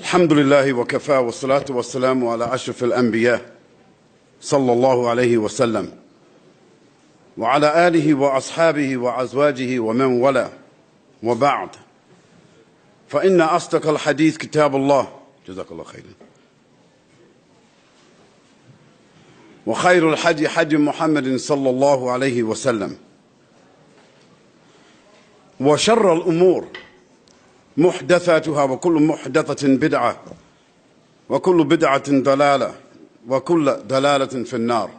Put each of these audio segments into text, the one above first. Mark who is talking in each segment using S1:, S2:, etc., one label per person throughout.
S1: الحمد لله وكفى والصلاة والسلام على أشرف الأنبياء صلى الله عليه وسلم وعلى آله وأصحابه وأزواجه ومن والاه وبعد فإن أصدق الحديث كتاب الله جزاك الله خيرا وخير الحدي حدي محمد صلى الله عليه وسلم وشر الأمور محدثاتها وكل محدثة بدعة وكل بدعة ضلالة وكل ضلالة في النار.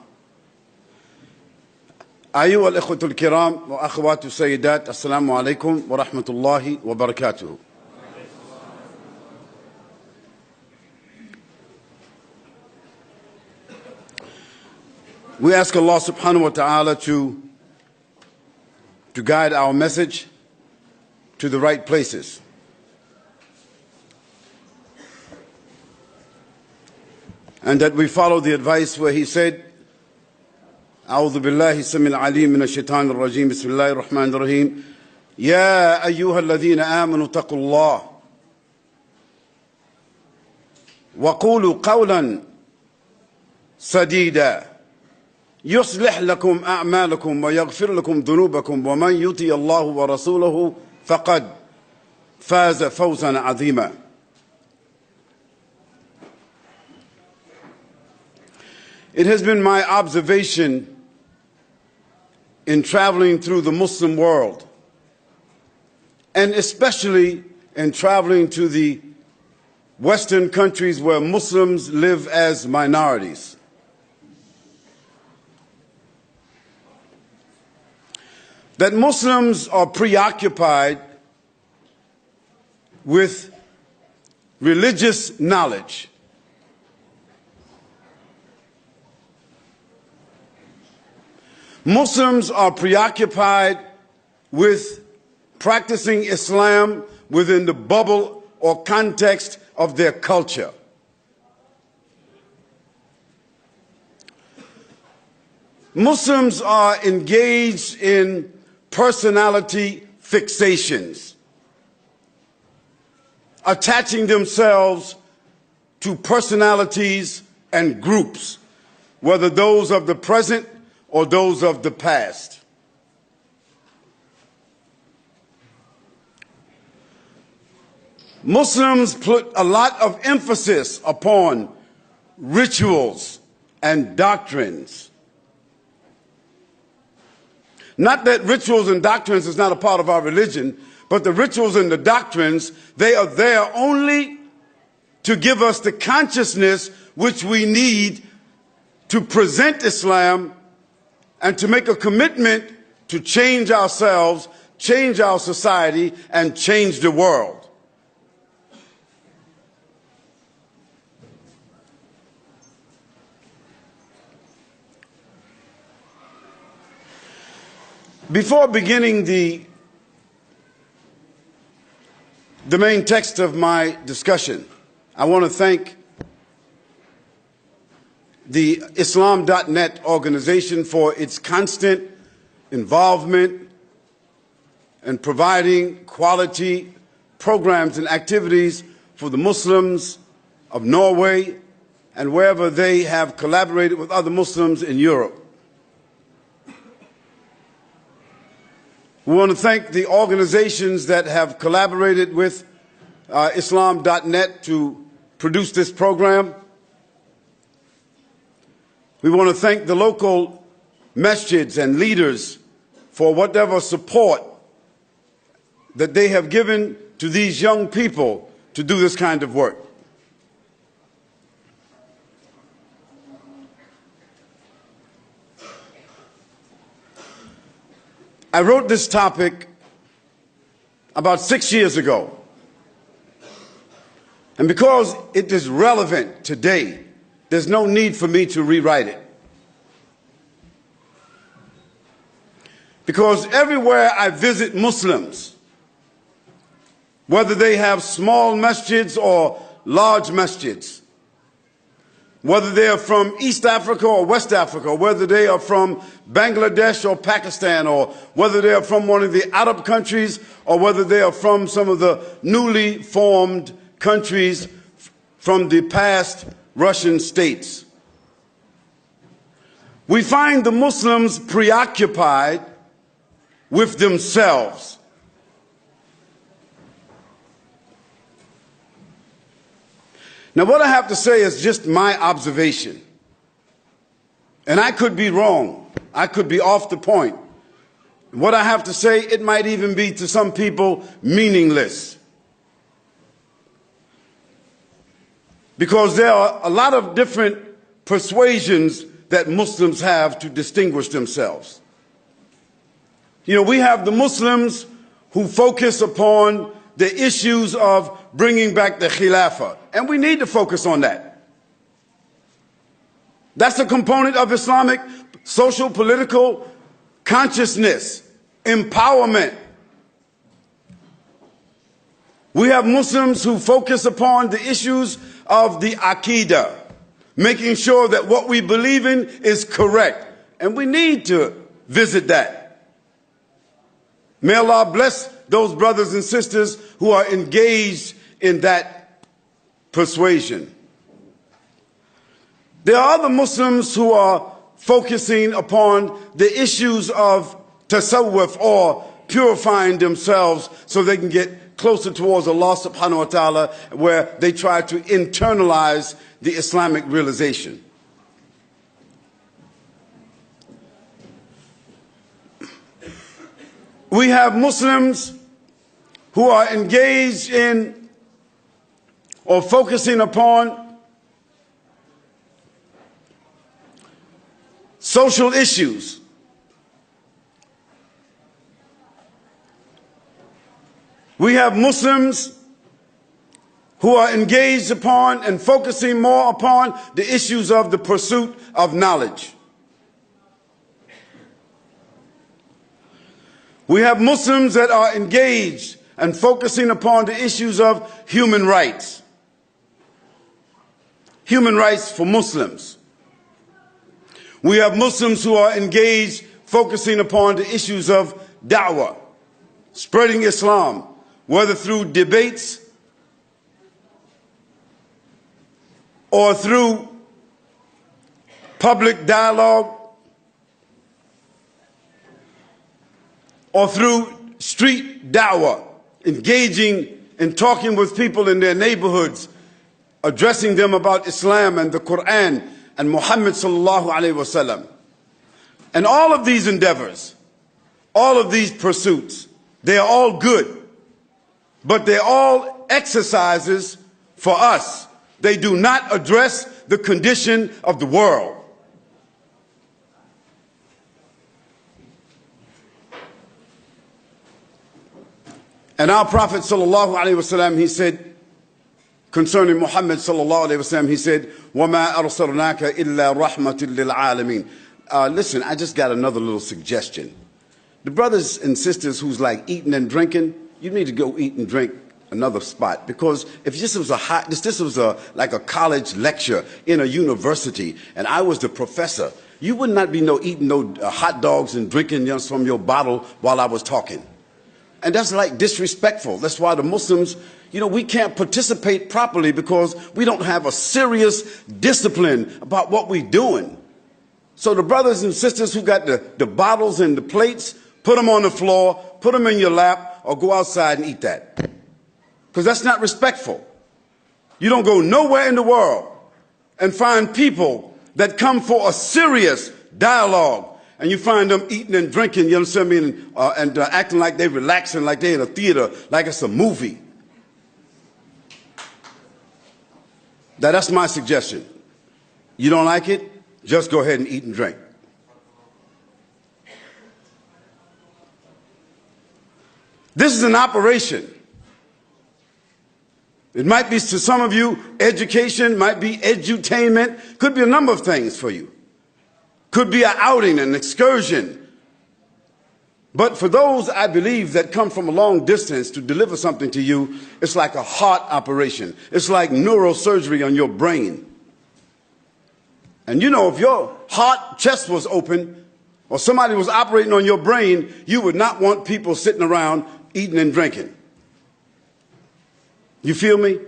S1: أيها الإخوة الكرام وأخوات السيدات، السلام عليكم ورحمة الله وبركاته. We ask Allah subhanahu wa ta'ala to guide our message to the right places. And that we follow the advice where he said, أعوذ بالله السميع العليم من الشيطان الرجيم بسم الله الرحمن الرحيم يا أيها الذين آمنوا اتقوا الله وقولوا قولا سديدا يصلح لكم أعمالكم ويغفر لكم ذنوبكم ومن يطع الله ورسوله فقد فاز فوزا عظيما. It has been my observation in traveling through the Muslim world, and especially in traveling to the Western countries where Muslims live as minorities, that Muslims are preoccupied with religious knowledge. Muslims are preoccupied with practicing Islam within the bubble or context of their culture. Muslims are engaged in personality fixations, attaching themselves to personalities and groups, whether those of the present or those of the past. Muslims put a lot of emphasis upon rituals and doctrines. Not that rituals and doctrines is not a part of our religion, but the rituals and the doctrines, they are there only to give us the consciousness which we need to present Islam and to make a commitment to change ourselves, change our society, and change the world. Before beginning the main text of my discussion, I want to thank the Islam.net organization for its constant involvement in providing quality programs and activities for the Muslims of Norway and wherever they have collaborated with other Muslims in Europe. We want to thank the organizations that have collaborated with Islam.net to produce this program. We want to thank the local masjids and leaders for whatever support that they have given to these young people to do this kind of work. I wrote this topic about 6 years ago, and because it is relevant today, there's no need for me to rewrite it. Because everywhere I visit Muslims, whether they have small masjids or large masjids, whether they are from East Africa or West Africa, whether they are from Bangladesh or Pakistan, or whether they are from one of the Arab countries, or whether they are from some of the newly formed countries from the past Russian states. We find the Muslims preoccupied with themselves. Now, what I have to say is just my observation. And I could be wrong. I could be off the point. What I have to say, it might even be to some people meaningless. Because there are a lot of different persuasions that Muslims have to distinguish themselves. You know, we have the Muslims who focus upon the issues of bringing back the Khilafah, and we need to focus on that. That's a component of Islamic social, political consciousness, empowerment. We have Muslims who focus upon the issues of the Aqidah, making sure that what we believe in is correct, and we need to visit that. May Allah bless those brothers and sisters who are engaged in that persuasion. There are other Muslims who are focusing upon the issues of tasawwuf, or purifying themselves so they can get closer towards Allah subhanahu wa ta'ala, where they try to internalize the Islamic realization. We have Muslims who are engaged in or focusing upon social issues. We have Muslims who are engaged upon and focusing more upon the issues of the pursuit of knowledge. We have Muslims that are engaged and focusing upon the issues of human rights. Human rights for Muslims. We have Muslims who are engaged focusing upon the issues of da'wah, spreading Islam, whether through debates or through public dialogue or through street da'wah, engaging and talking with people in their neighborhoods, addressing them about Islam and the Quran and Muhammad sallallahu alaihi wasallam. And all of these endeavors, all of these pursuits, they are all good, but they're all exercises for us. They do not address the condition of the world. And our Prophet sallallahu alaihi wasallam, he said concerning Muhammad sallallahu alaihi wasallam, he said, وَمَا أَرْسَلْنَاكَ إِلَّا رَحْمَةً لِلْعَالَمِينَ. Listen, I just got another little suggestion. The brothers and sisters who's like eating and drinking, you need to go eat and drink another spot, because if this was like a college lecture in a university and I was the professor, you would not be eating hot dogs and drinking just from your bottle while I was talking. And that's like disrespectful. That's why the Muslims, we can't participate properly because we don't have a serious discipline about what we're doing. So the brothers and sisters who got the bottles and the plates, put them on the floor, put them in your lap, or go outside and eat that. Because that's not respectful. You don't go nowhere in the world and find people that come for a serious dialogue, and you find them eating and drinking, you understand me, and acting like they're relaxing, like they're in a theater, like it's a movie. That's my suggestion. You don't like it? Just go ahead and eat and drink. This is an operation. It might be, to some of you, education, might be edutainment, could be a number of things for you. Could be an outing, an excursion. But for those, I believe, that come from a long distance to deliver something to you, it's like a heart operation. It's like neurosurgery on your brain. And if your heart chest was open, or somebody was operating on your brain, you would not want people sitting around eating and drinking. You feel me?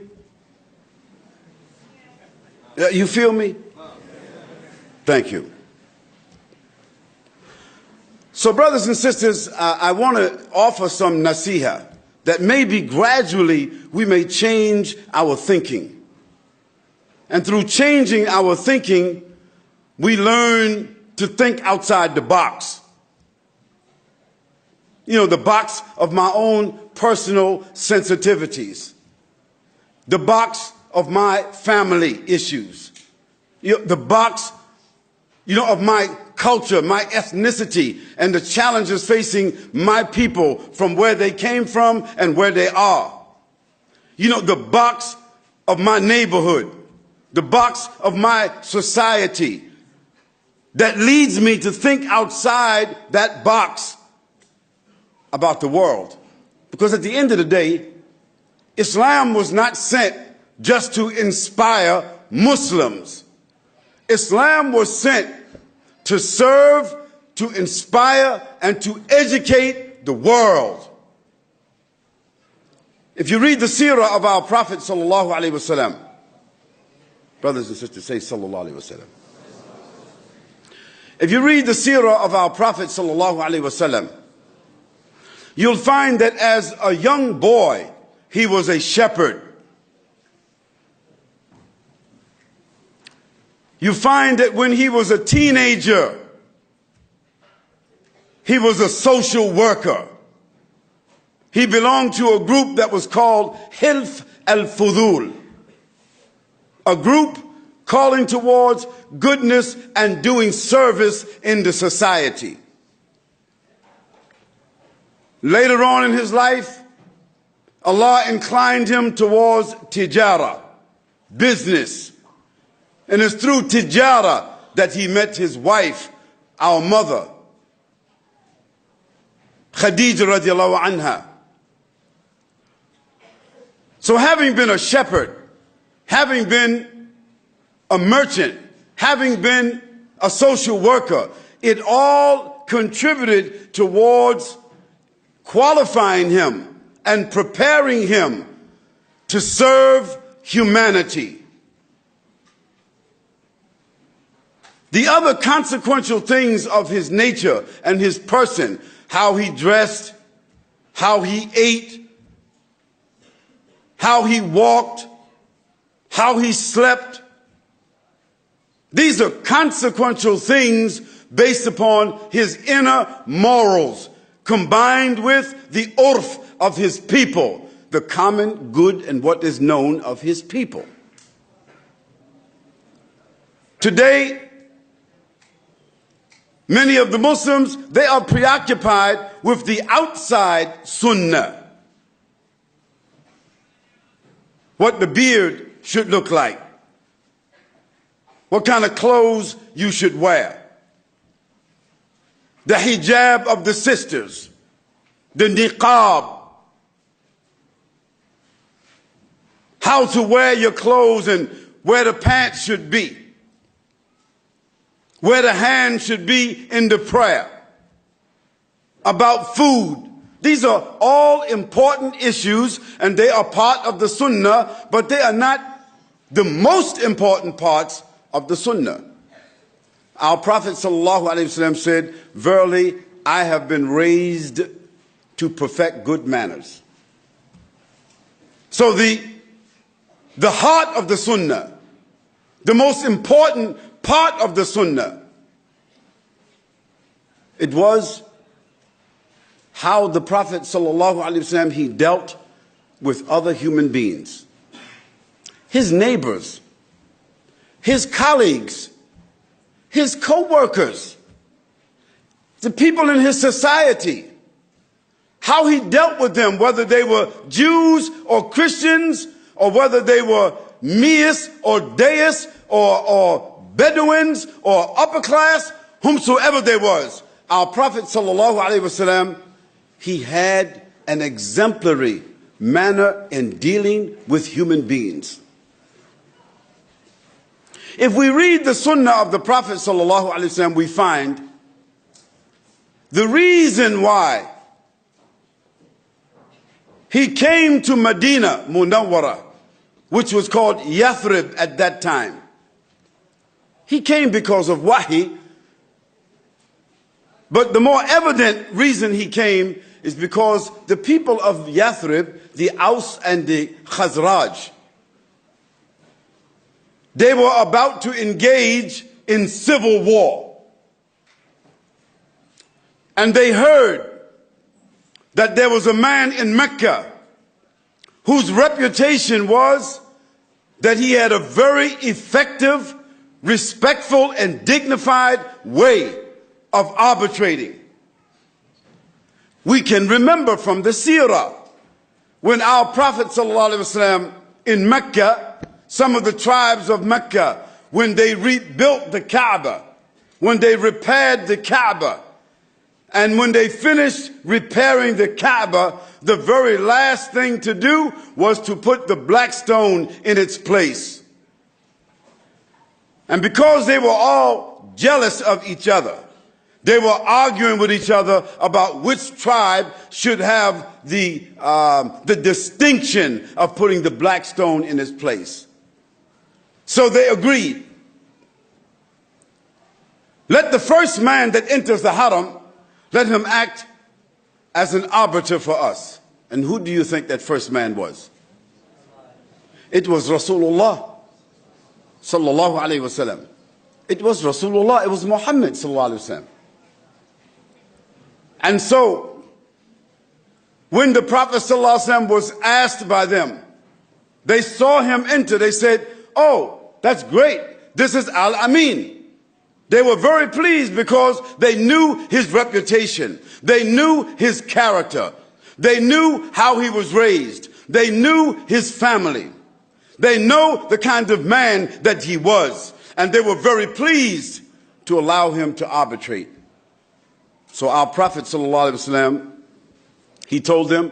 S1: You feel me? Thank you. So brothers and sisters, I want to offer some nasiha that maybe gradually we may change our thinking. And through changing our thinking, we learn to think outside the box. You know, the box of my own personal sensitivities, the box of my family issues, the box, of my culture, my ethnicity, and the challenges facing my people from where they came from and where they are. The box of my neighborhood, the box of my society that leads me to think outside that box about the world. Because at the end of the day, Islam was not sent just to inspire Muslims. Islam was sent to serve, to inspire, and to educate the world. If you read the seerah of our Prophet sallallahu alaihi wasallam, brothers and sisters, say sallallahu alaihi wasallam. If you read the seerah of our Prophet sallallahu alaihi wasallam, you'll find that as a young boy, he was a shepherd. You find that when he was a teenager, he was a social worker. He belonged to a group that was called Hilf al-Fudul, a group calling towards goodness and doing service in the society. Later on in his life, Allah inclined him towards tijara, business. And it's through tijara that he met his wife, our mother, Khadija radiallahu anha. So having been a shepherd, having been a merchant, having been a social worker, it all contributed towards qualifying him and preparing him to serve humanity. The other consequential things of his nature and his person, how he dressed, how he ate, how he walked, how he slept, these are consequential things based upon his inner morals, combined with the urf of his people, the common good and what is known of his people. Today, many of the Muslims, they are preoccupied with the outside sunnah. What the beard should look like. What kind of clothes you should wear. The hijab of the sisters. The niqab. How to wear your clothes and where the pants should be. Where the hand should be in the prayer. About food. These are all important issues and they are part of the sunnah, but they are not the most important parts of the sunnah. Our Prophet ﷺ said, "Verily, I have been raised to perfect good manners." So the heart of the sunnah, the most important part of the sunnah, it was how the Prophet ﷺ, he dealt with other human beings, his neighbors, his colleagues, his co-workers, the people in his society, how he dealt with them, whether they were Jews or Christians, or whether they were Meis or Deis or Bedouins or upper class, whomsoever they was. Our Prophet ﷺ, he had an exemplary manner in dealing with human beings. If we read the sunnah of the Prophet ﷺ, we find the reason why he came to Medina Munawwara, which was called Yathrib at that time. He came because of wahi, but the more evident reason he came is because the people of Yathrib, the Aus and the Khazraj, they were about to engage in civil war. And they heard that there was a man in Mecca whose reputation was that he had a very effective, respectful, and dignified way of arbitrating. We can remember from the seerah when our Prophet ﷺ in Mecca, some of the tribes of Mecca, when they rebuilt the Kaaba, when they repaired the Kaaba, and when they finished repairing the Kaaba, the very last thing to do was to put the black stone in its place. And because they were all jealous of each other, they were arguing with each other about which tribe should have the distinction of putting the black stone in its place. So they agreed. Let the first man that enters the haram, let him act as an arbiter for us. And who do you think that first man was? It was Rasulullah sallallahu alayhi wasallam. It was Rasulullah, it was Muhammad sallallahu alayhi wasallam. And so, when the Prophet ﷺ was asked by them, they saw him enter, they said, oh, that's great, this is Al-Amin. They were very pleased because they knew his reputation, they knew his character, they knew how he was raised, they knew his family, they know the kind of man that he was, and they were very pleased to allow him to arbitrate. So our Prophet ﷺ, he told them,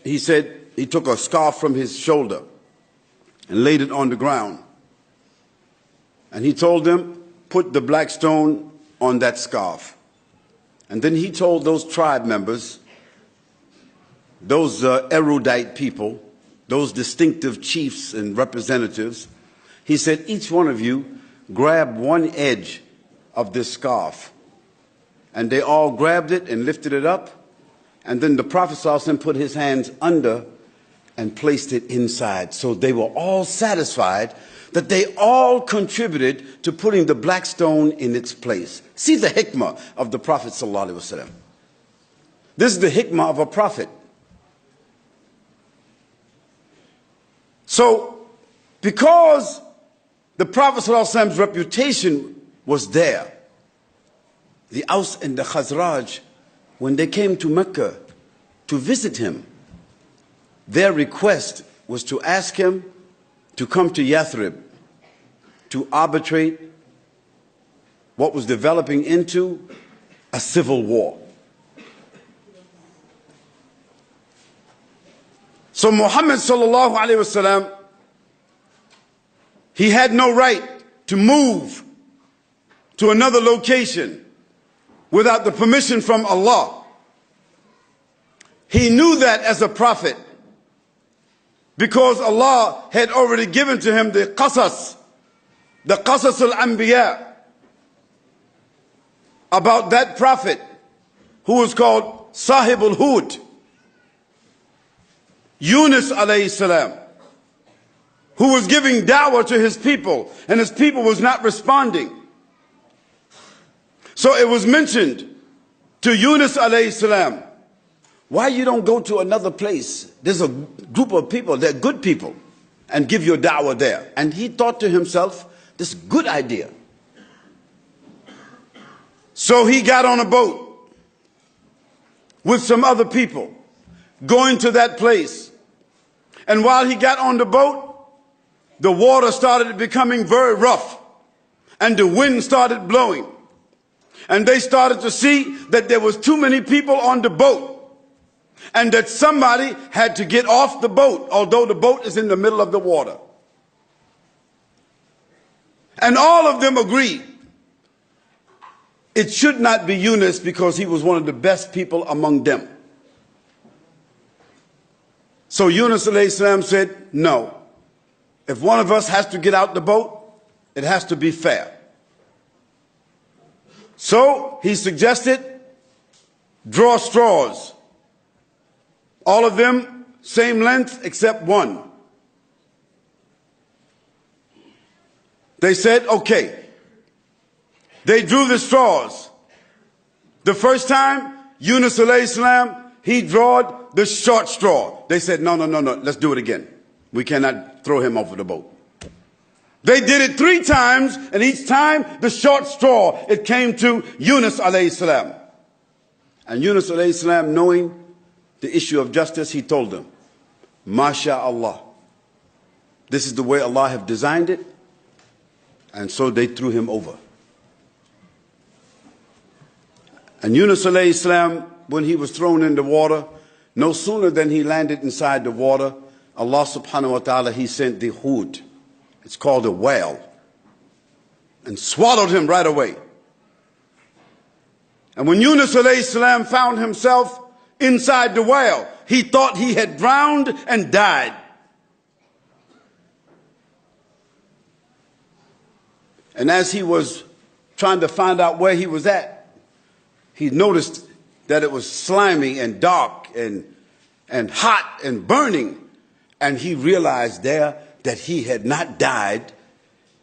S1: he said, he took a scarf from his shoulder and laid it on the ground. And he told them, put the black stone on that scarf. And then he told those tribe members, those erudite people, those distinctive chiefs and representatives, he said, each one of you grab one edge of this scarf. And they all grabbed it and lifted it up. And then the Prophet ﷺ put his hands under and placed it inside. So they were all satisfied that they all contributed to putting the black stone in its place. See the hikmah of the Prophet ﷺ. This is the hikmah of a prophet. So, because the Prophet ﷺ's reputation was there, the Aus and the Khazraj, when they came to Mecca to visit him, their request was to ask him to come to Yathrib to arbitrate what was developing into a civil war. So Muhammad sallallahu alaihi wasallam, he had no right to move to another location without the permission from Allah. He knew that as a prophet because Allah had already given to him the qasas al-anbiya, about that prophet who was called Sahib al-Hud, Yunus alayhi salam, who was giving da'wah to his people and his people was not responding. So it was mentioned to Yunus alayhi salam, why you don't go to another place? There's a group of people, they're good people, and give your da'wah there. And he thought to himself, this is a good idea. So he got on a boat with some other people, going to that place. And while he got on the boat, the water started becoming very rough, and the wind started blowing. And they started to see that there was too many people on the boat and that somebody had to get off the boat, although the boat is in the middle of the water. And all of them agreed it should not be Yunus because he was one of the best people among them. So Yunus alayhi salam said, no, if one of us has to get out the boat, It has to be fair. So he suggested, draw straws. All of them same length except one. They said, okay. They drew the straws. The first time, Yunus alayhi salam, he drawed the short straw. They said, no, let's do it again. We cannot throw him off of the boat. They did it 3 times, and each time the short straw, it came to Yunus alayhi salam. And Yunus alayhi salam, knowing the issue of justice, he told them, MashaAllah. This is the way Allah have designed it. And so they threw him over. And Yunus alayhi salam, when he was thrown in the water, no sooner than he landed inside the water, Allah subhanahu wa ta'ala, he sent the hud. It's called a whale. And swallowed him right away. And when Yunus alayhi salam found himself inside the whale, he thought he had drowned and died. And as he was trying to find out where he was at, he noticed that it was slimy and dark and hot and burning. And he realized there that he had not died.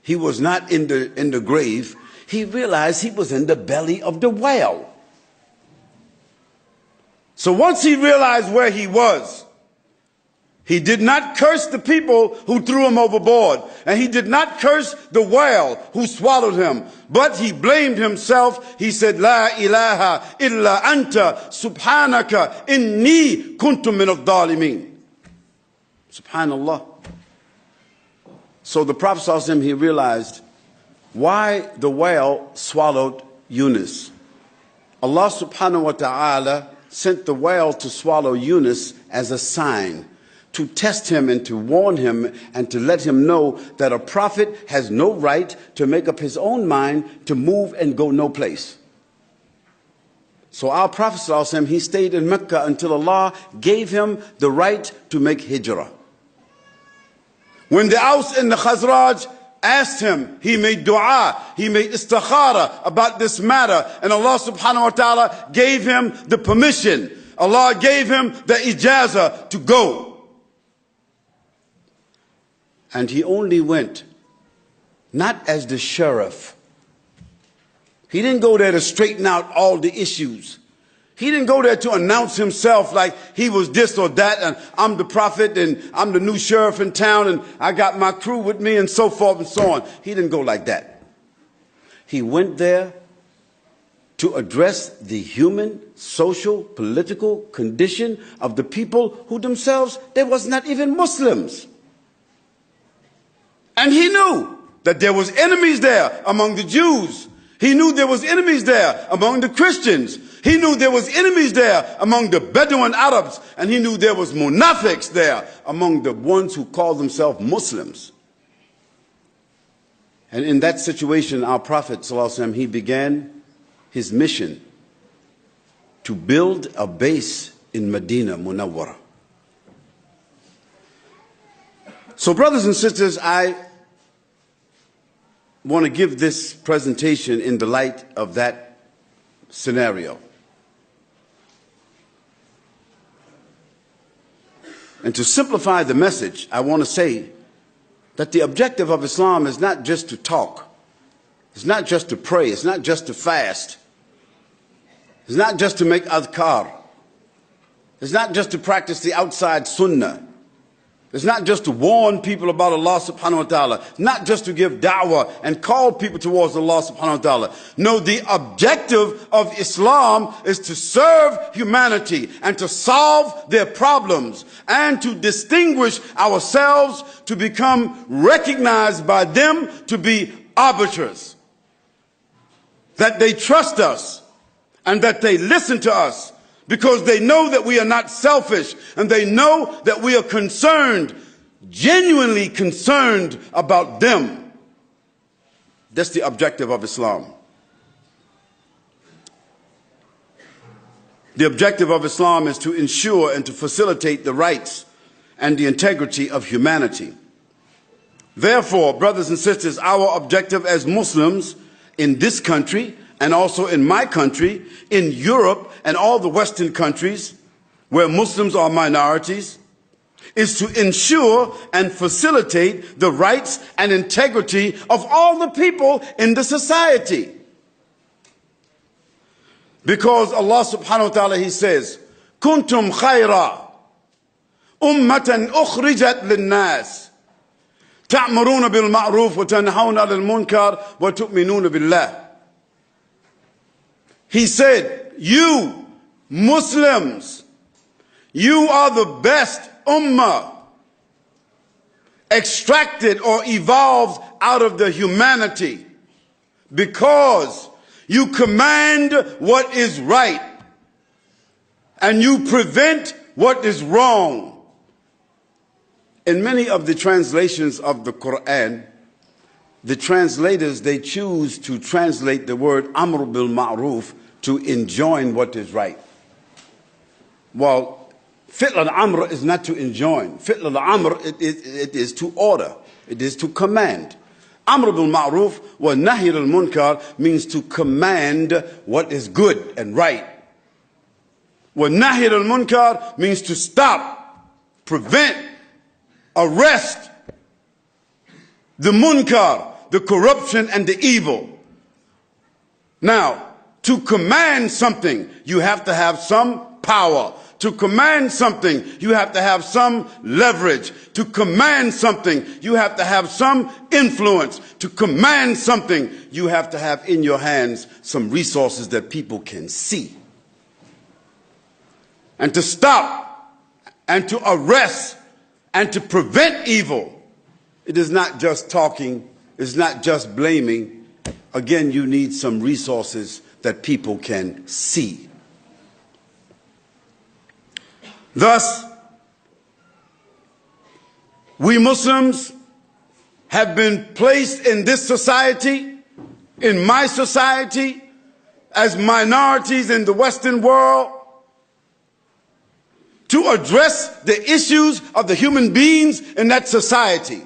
S1: He was not in the grave. He realized he was in the belly of the whale. So once he realized where he was, he did not curse the people who threw him overboard. And he did not curse the whale who swallowed him. But he blamed himself. He said, La ilaha illa anta subhanaka inni kuntum min al-dhalimin. Subhanallah. So the Prophet ﷺ, he realized why the whale swallowed Yunus. Allah subhanahu wa ta'ala sent the whale to swallow Yunus as a sign, to test him and to warn him and to let him know that a prophet has no right to make up his own mind to move and go no place. So our Prophet ﷺ, he stayed in Mecca until Allah gave him the right to make hijrah. When the Aus and the Khazraj asked him, he made dua, he made istikhara about this matter, and Allah subhanahu wa ta'ala gave him the permission. Allah gave him the ijazah to go. And he only went, not as the sheriff. He didn't go there to straighten out all the issues. He didn't go there to announce himself like he was this or that, and I'm the prophet, and I'm the new sheriff in town, and I got my crew with me, and so forth and so on. He didn't go like that. He went there to address the human, social, political condition of the people who themselves, they was not even Muslims. And he knew that there was enemies there among the Jews. He knew there was enemies there among the Christians. He knew there was enemies there among the Bedouin Arabs. And he knew there was munafiqs there among the ones who called themselves Muslims. And in that situation, our Prophet ﷺ, he began his mission to build a base in Medina Munawwara. So brothers and sisters, I want to give this presentation in the light of that scenario. And to simplify the message, I want to say that the objective of Islam is not just to talk. It's not just to pray. It's not just to fast. It's not just to make adhkar. It's not just to practice the outside sunnah. It's not just to warn people about Allah subhanahu wa ta'ala. Not just to give da'wah and call people towards Allah subhanahu wa ta'ala. No, the objective of Islam is to serve humanity and to solve their problems and to distinguish ourselves, to become recognized by them to be arbiters. That they trust us and that they listen to us, because they know that we are not selfish, and they know that we are concerned, genuinely concerned about them. That's the objective of Islam. The objective of Islam is to ensure and to facilitate the rights and the integrity of humanity. Therefore, brothers and sisters, our objective as Muslims in this country and also in my country, in Europe and all the Western countries where Muslims are minorities, is to ensure and facilitate the rights and integrity of all the people in the society. Because Allah subhanahu wa ta'ala, He says, Kuntum khayra ummatan ukhrijat linnas ta'muruna bil ma'ruf wa tanhauna 'anil munkar wa tu'minuna billah. He said, you Muslims, you are the best ummah extracted or evolved out of the humanity because you command what is right and you prevent what is wrong. In many of the translations of the Quran, the translators, they choose to translate the word amr bil ma'ruf to enjoin what is right. Well, fi'l al-amr is not to enjoin. Fi'l al-amr, it is to order. It is to command. Amr bil ma'ruf wa nahy al-munkar means to command what is good and right. Wa nahy al-munkar means to stop, prevent, arrest the munkar, the corruption and the evil. Now, to command something, you have to have some power. To command something, you have to have some leverage. To command something, you have to have some influence. To command something, you have to have in your hands some resources that people can see. And to stop and to arrest and to prevent evil, it is not just talking, it's not just blaming. Again, you need some resources that people can see. Thus, we Muslims have been placed in this society, in my society, as minorities in the Western world, to address the issues of the human beings in that society.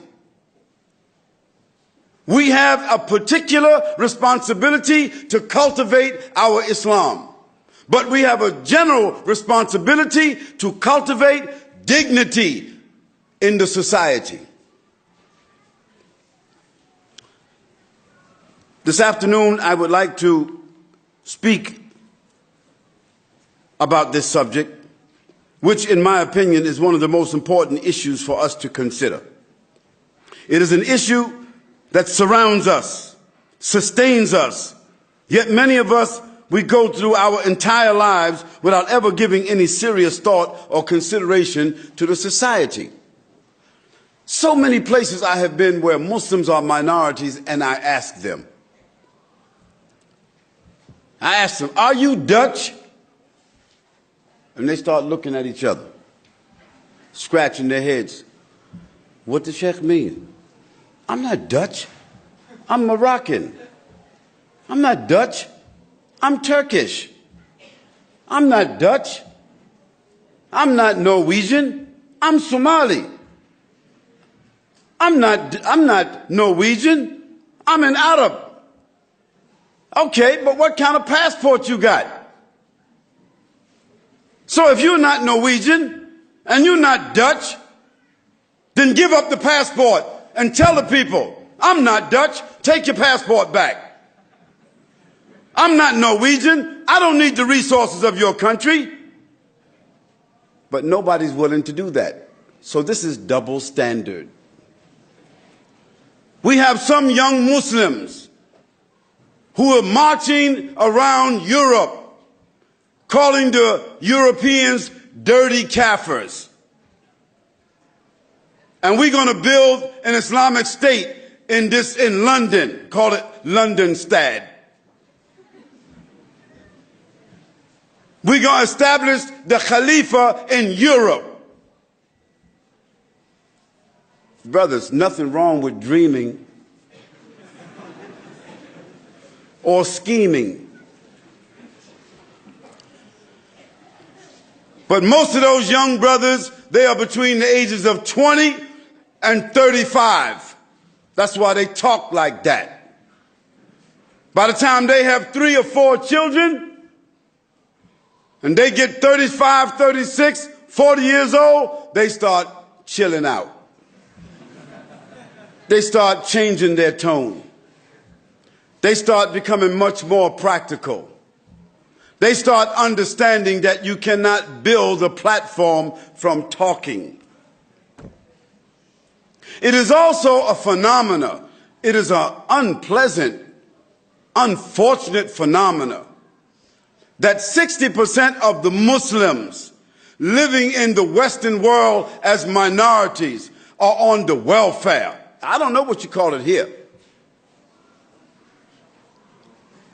S1: We have a particular responsibility to cultivate our Islam. But we have a general responsibility to cultivate dignity in the society. This afternoon, I would like to speak about this subject, which in my opinion is one of the most important issues for us to consider. It is an issue that surrounds us, sustains us, yet many of us, we go through our entire lives without ever giving any serious thought or consideration to the society. So many places I have been where Muslims are minorities, and I ask them, are you Dutch? And they start looking at each other, scratching their heads. What does Sheikh mean? I'm not Dutch. I'm Moroccan. I'm not Dutch. I'm Turkish. I'm not Dutch. I'm not Norwegian. I'm Somali. I'm not Norwegian. I'm an Arab. Okay, but what kind of passport you got? So if you're not Norwegian and you're not Dutch, then give up the passport and tell the people, I'm not Dutch, take your passport back. I'm not Norwegian. I don't need the resources of your country. But nobody's willing to do that. So this is double standard. We have some young Muslims who are marching around Europe, calling the Europeans dirty Kafirs. And we're going to build an Islamic state in London, call it Londonstad. We're going to establish the Khalifa in Europe. Brothers, nothing wrong with dreaming or scheming. But most of those young brothers, they are between the ages of 20 and 35. That's why they talk like that. By the time they have 3 or 4 children, and they get 35, 36, 40 years old, they start chilling out. They start changing their tone. They start becoming much more practical. They start understanding that you cannot build a platform from talking. It is also a phenomena. It is an unpleasant, unfortunate phenomena that 60% of the Muslims living in the Western world as minorities are on the welfare. I don't know what you call it here.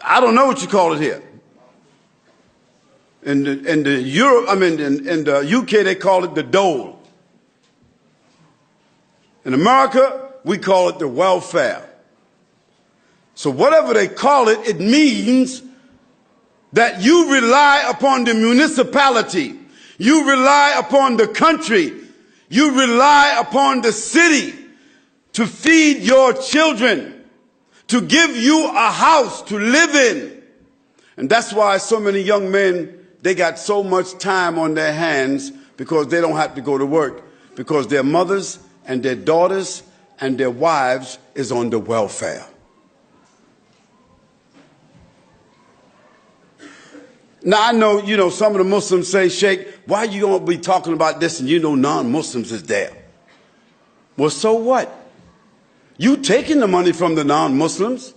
S1: I don't know what you call it here. In the UK, they call it the dole. In America, we call it the welfare. So whatever they call it, it means that you rely upon the municipality, you rely upon the country, you rely upon the city to feed your children, to give you a house to live in. And that's why so many young men, they got so much time on their hands because they don't have to go to work, because their mothers and their daughters and their wives is on the welfare. Now, I know, some of the Muslims say, Sheikh, why you going to be talking about this and non-Muslims is there? Well, so what? You taking the money from the non-Muslims.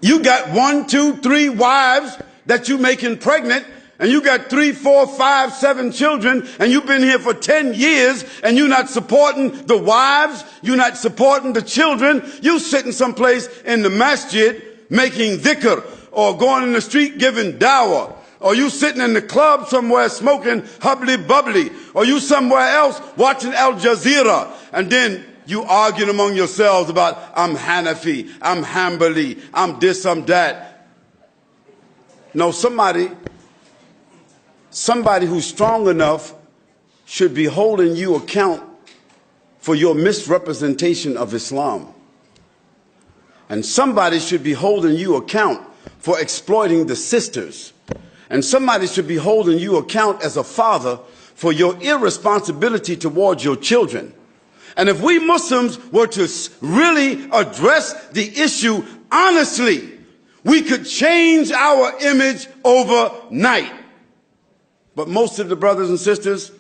S1: You got 1, 2, 3 wives that you making pregnant, and you got 3, 4, 5, 7 children, and you've been here for 10 years, and you're not supporting the wives, you're not supporting the children. You sitting someplace in the masjid making dhikr, or going in the street giving dawah, or you sitting in the club somewhere smoking hubbly bubbly, or you somewhere else watching Al Jazeera, and then you arguing among yourselves about, I'm Hanafi, I'm Hanbali, I'm this, I'm that. No, somebody who's strong enough should be holding you account for your misrepresentation of Islam. And somebody should be holding you account for exploiting the sisters. And somebody should be holding you account as a father for your irresponsibility towards your children. And if we Muslims were to really address the issue honestly, we could change our image overnight. But most of the brothers and sisters,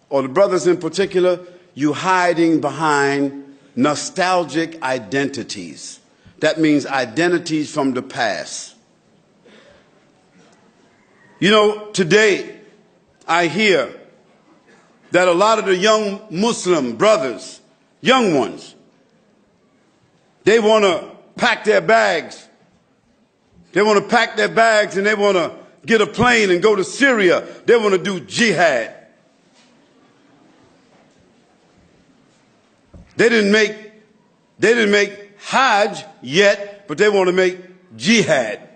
S1: or the brothers in particular, you hiding behind nostalgic identities. That means identities from the past. Today I hear that a lot of the young Muslim brothers, young ones, they want to pack their bags. They want to pack their bags and they want to get a plane and go to Syria. They want to do jihad. They didn't make Hajj yet, but they want to make jihad.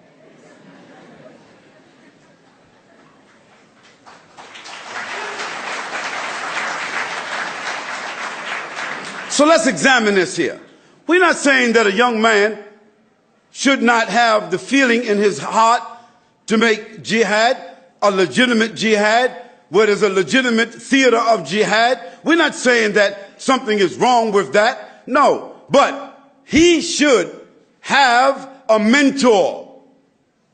S1: So let's examine this here. We're not saying that a young man should not have the feeling in his heart to make jihad, a legitimate jihad, where there's a legitimate theater of jihad. We're not saying that something is wrong with that. No, but he should have a mentor,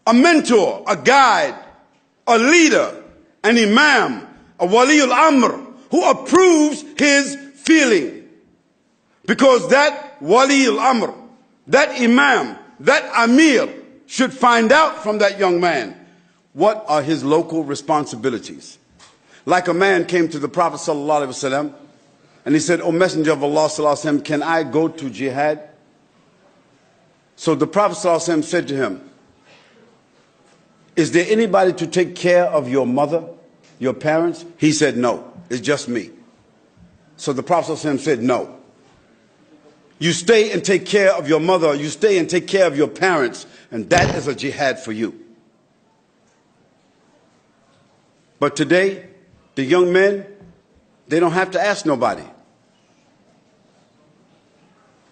S1: a guide, a leader, an imam, a wali al-amr, who approves his feeling. Because that wali al-amr, that imam, that amir should find out from that young man what are his local responsibilities. Like a man came to the Prophet sallallahu alaihi wasallam and he said, O Messenger of Allah sallallahu alaihi wasallam, can I go to jihad? So the Prophet sallallahu alaihi wasallam said to him, is there anybody to take care of your mother, your parents? He said, no, it's just me. So the Prophet sallallahu alaihi wasallam said, no. You stay and take care of your mother, you stay and take care of your parents, and that is a jihad for you. But today, the young men, They don't have to ask nobody.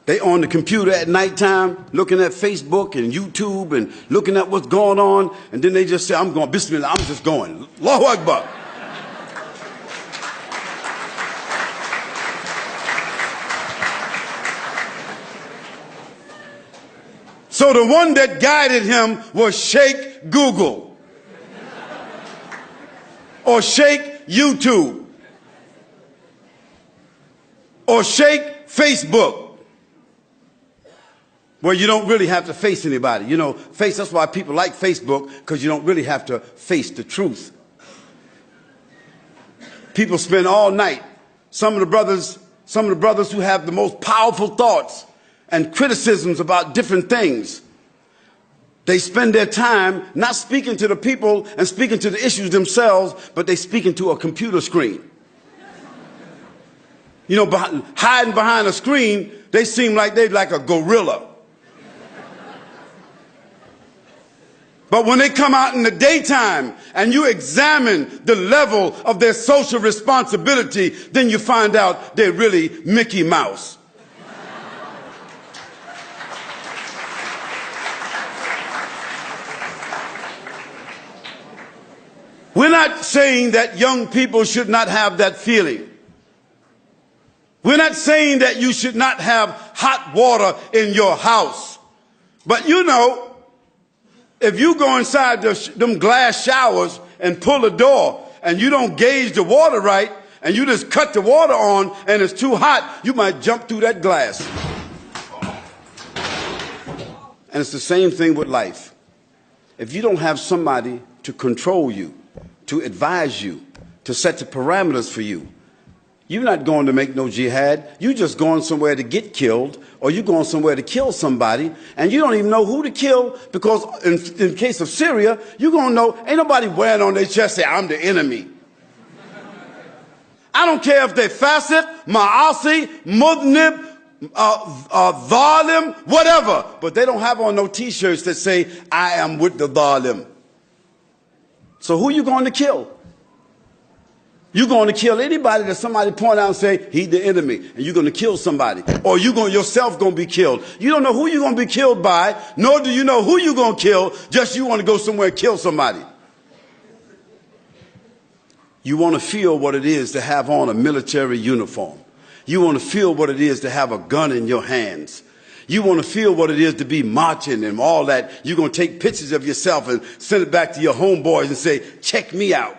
S1: They on the computer at nighttime looking at Facebook and YouTube and looking at what's going on, and then they just say, I'm going, Bismillah, I'm just going. Allahu Akbar. So the one that guided him was Sheikh Google or Sheikh YouTube or Sheikh Facebook. Well, you don't really have to face anybody. You know, that's why people like Facebook, because you don't really have to face the truth. People spend all night, some of the brothers who have the most powerful thoughts and criticisms about different things, they spend their time not speaking to the people and speaking to the issues themselves, but they speaking to a computer screen. You know, hiding behind a screen, they seem like they're like a gorilla. But when they come out in the daytime and you examine the level of their social responsibility, then you find out they're really Mickey Mouse. We're not saying that young people should not have that feeling. We're not saying that you should not have hot water in your house. But you know, if you go inside them glass showers and pull the door and you don't gauge the water right and you just cut the water on and it's too hot, you might jump through that glass. And it's the same thing with life. If you don't have somebody to control you, to advise you, to set the parameters for you, you're not going to make no jihad. You're just going somewhere to get killed, or you're going somewhere to kill somebody, and you don't even know who to kill, because in case of Syria, you're going to know, ain't nobody wearing on their chest say, I'm the enemy. I don't care if they're fasiq, ma'asi, mudnib, dhalim, whatever, but they don't have on no t-shirts that say, I am with the dhalim. So who you going to kill? You're going to kill anybody that somebody point out and say, he's the enemy, and you're going to kill somebody. Or yourself going to be killed. You don't know who you're going to be killed by, nor do you know who you're going to kill, just you want to go somewhere and kill somebody. You want to feel what it is to have on a military uniform. You want to feel what it is to have a gun in your hands. You want to feel what it is to be marching and all that. You're going to take pictures of yourself and send it back to your homeboys and say, check me out.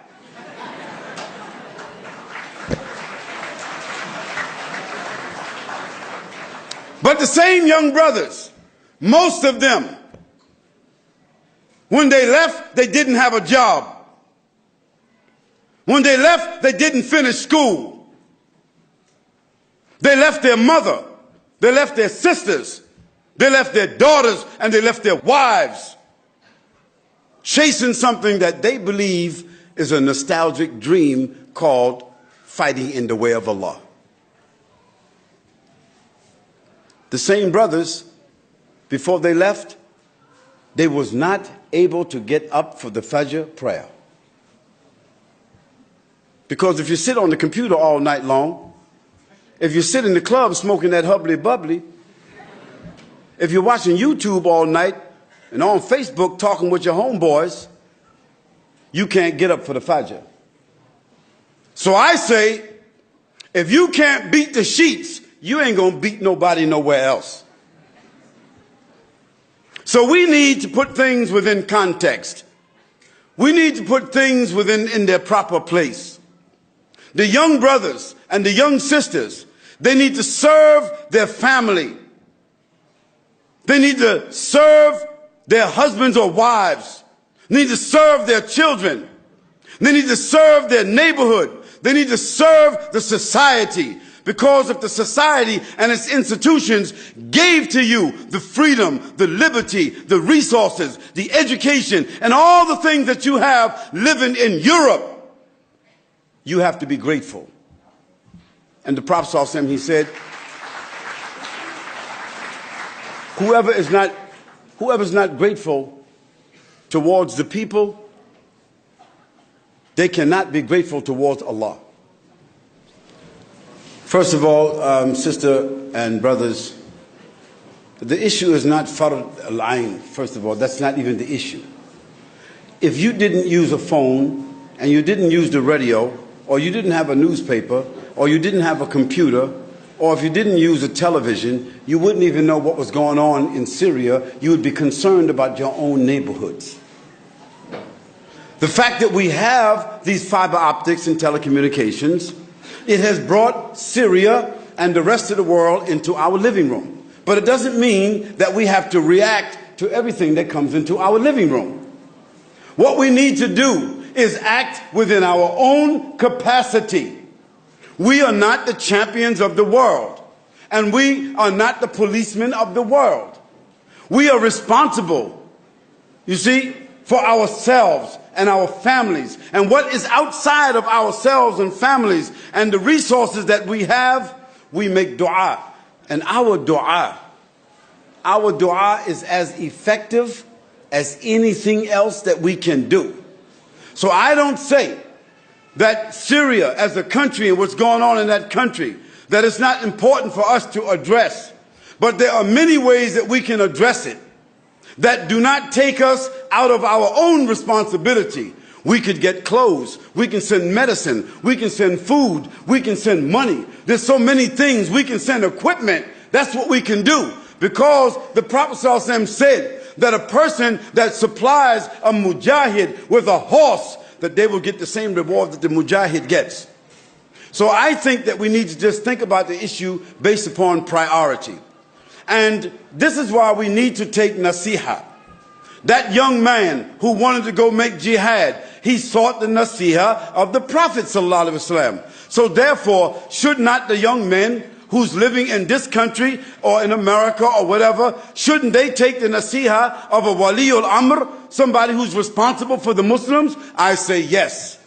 S1: But the same young brothers, most of them, when they left, they didn't have a job. When they left, they didn't finish school. They left their mother. They left their sisters. They left their daughters, and they left their wives, chasing something that they believe is a nostalgic dream called fighting in the way of Allah. The same brothers, before they left, they was not able to get up for the Fajr prayer. Because if you sit on the computer all night long, if you sit in the club smoking that hubbly bubbly, if you're watching YouTube all night and on Facebook talking with your homeboys, you can't get up for the Fajr. So I say, if you can't beat the sheets, you ain't going to beat nobody nowhere else. So we need to put things within context. We need to put things in their proper place. The young brothers and the young sisters, they need to serve their family. They need to serve their husbands or wives. They need to serve their children. They need to serve their neighborhood. They need to serve the society. Because if the society and its institutions gave to you the freedom, the liberty, the resources, the education, and all the things that you have living in Europe, you have to be grateful. And the Prophet ﷺ, he said, whoever's not grateful towards the people, they cannot be grateful towards Allah. First of all, sister and brothers, the issue is not fard al-ain. First of all, that's not even the issue. If you didn't use a phone and you didn't use the radio, or you didn't have a newspaper, or you didn't have a computer, or if you didn't use a television, you wouldn't even know what was going on in Syria. You would be concerned about your own neighborhoods. The fact that we have these fiber optics and telecommunications, it has brought Syria and the rest of the world into our living room. But it doesn't mean that we have to react to everything that comes into our living room. What we need to do is act within our own capacity. We are not the champions of the world, and we are not the policemen of the world. We are responsible, you see, for ourselves and our families. And what is outside of ourselves and families and the resources that we have, we make dua. And our dua is as effective as anything else that we can do. So I don't say that Syria as a country and what's going on in that country, that it's not important for us to address. But there are many ways that we can address it that do not take us out of our own responsibility. We could get clothes, we can send medicine, we can send food, we can send money. There's so many things. We can send equipment. That's what we can do. Because the Prophet ﷺ said that a person that supplies a mujahid with a horse, that they will get the same reward that the mujahid gets. So I think that we need to just think about the issue based upon priority. And this is why we need to take nasiha. That young man who wanted to go make jihad, he sought the nasiha of the Prophet ﷺ. So therefore, should not the young men who's living in this country or in America or whatever, shouldn't they take the nasiha of a waliul amr, somebody who's responsible for the Muslims? I say yes.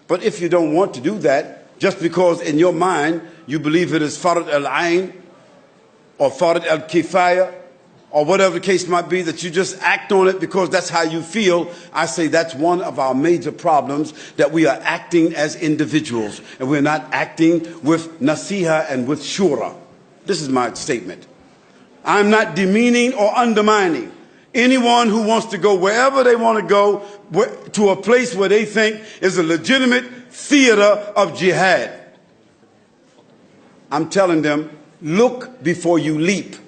S1: But if you don't want to do that, just because in your mind you believe it is fard al-ain or fard al-kifaya or whatever the case might be, that you just act on it because that's how you feel, I say that's one of our major problems, that we are acting as individuals and we're not acting with nasiha and with shura. This is my statement. I'm not demeaning or undermining anyone who wants to go wherever they want to go, to a place where they think is a legitimate theater of jihad. I'm telling them, look before you leap.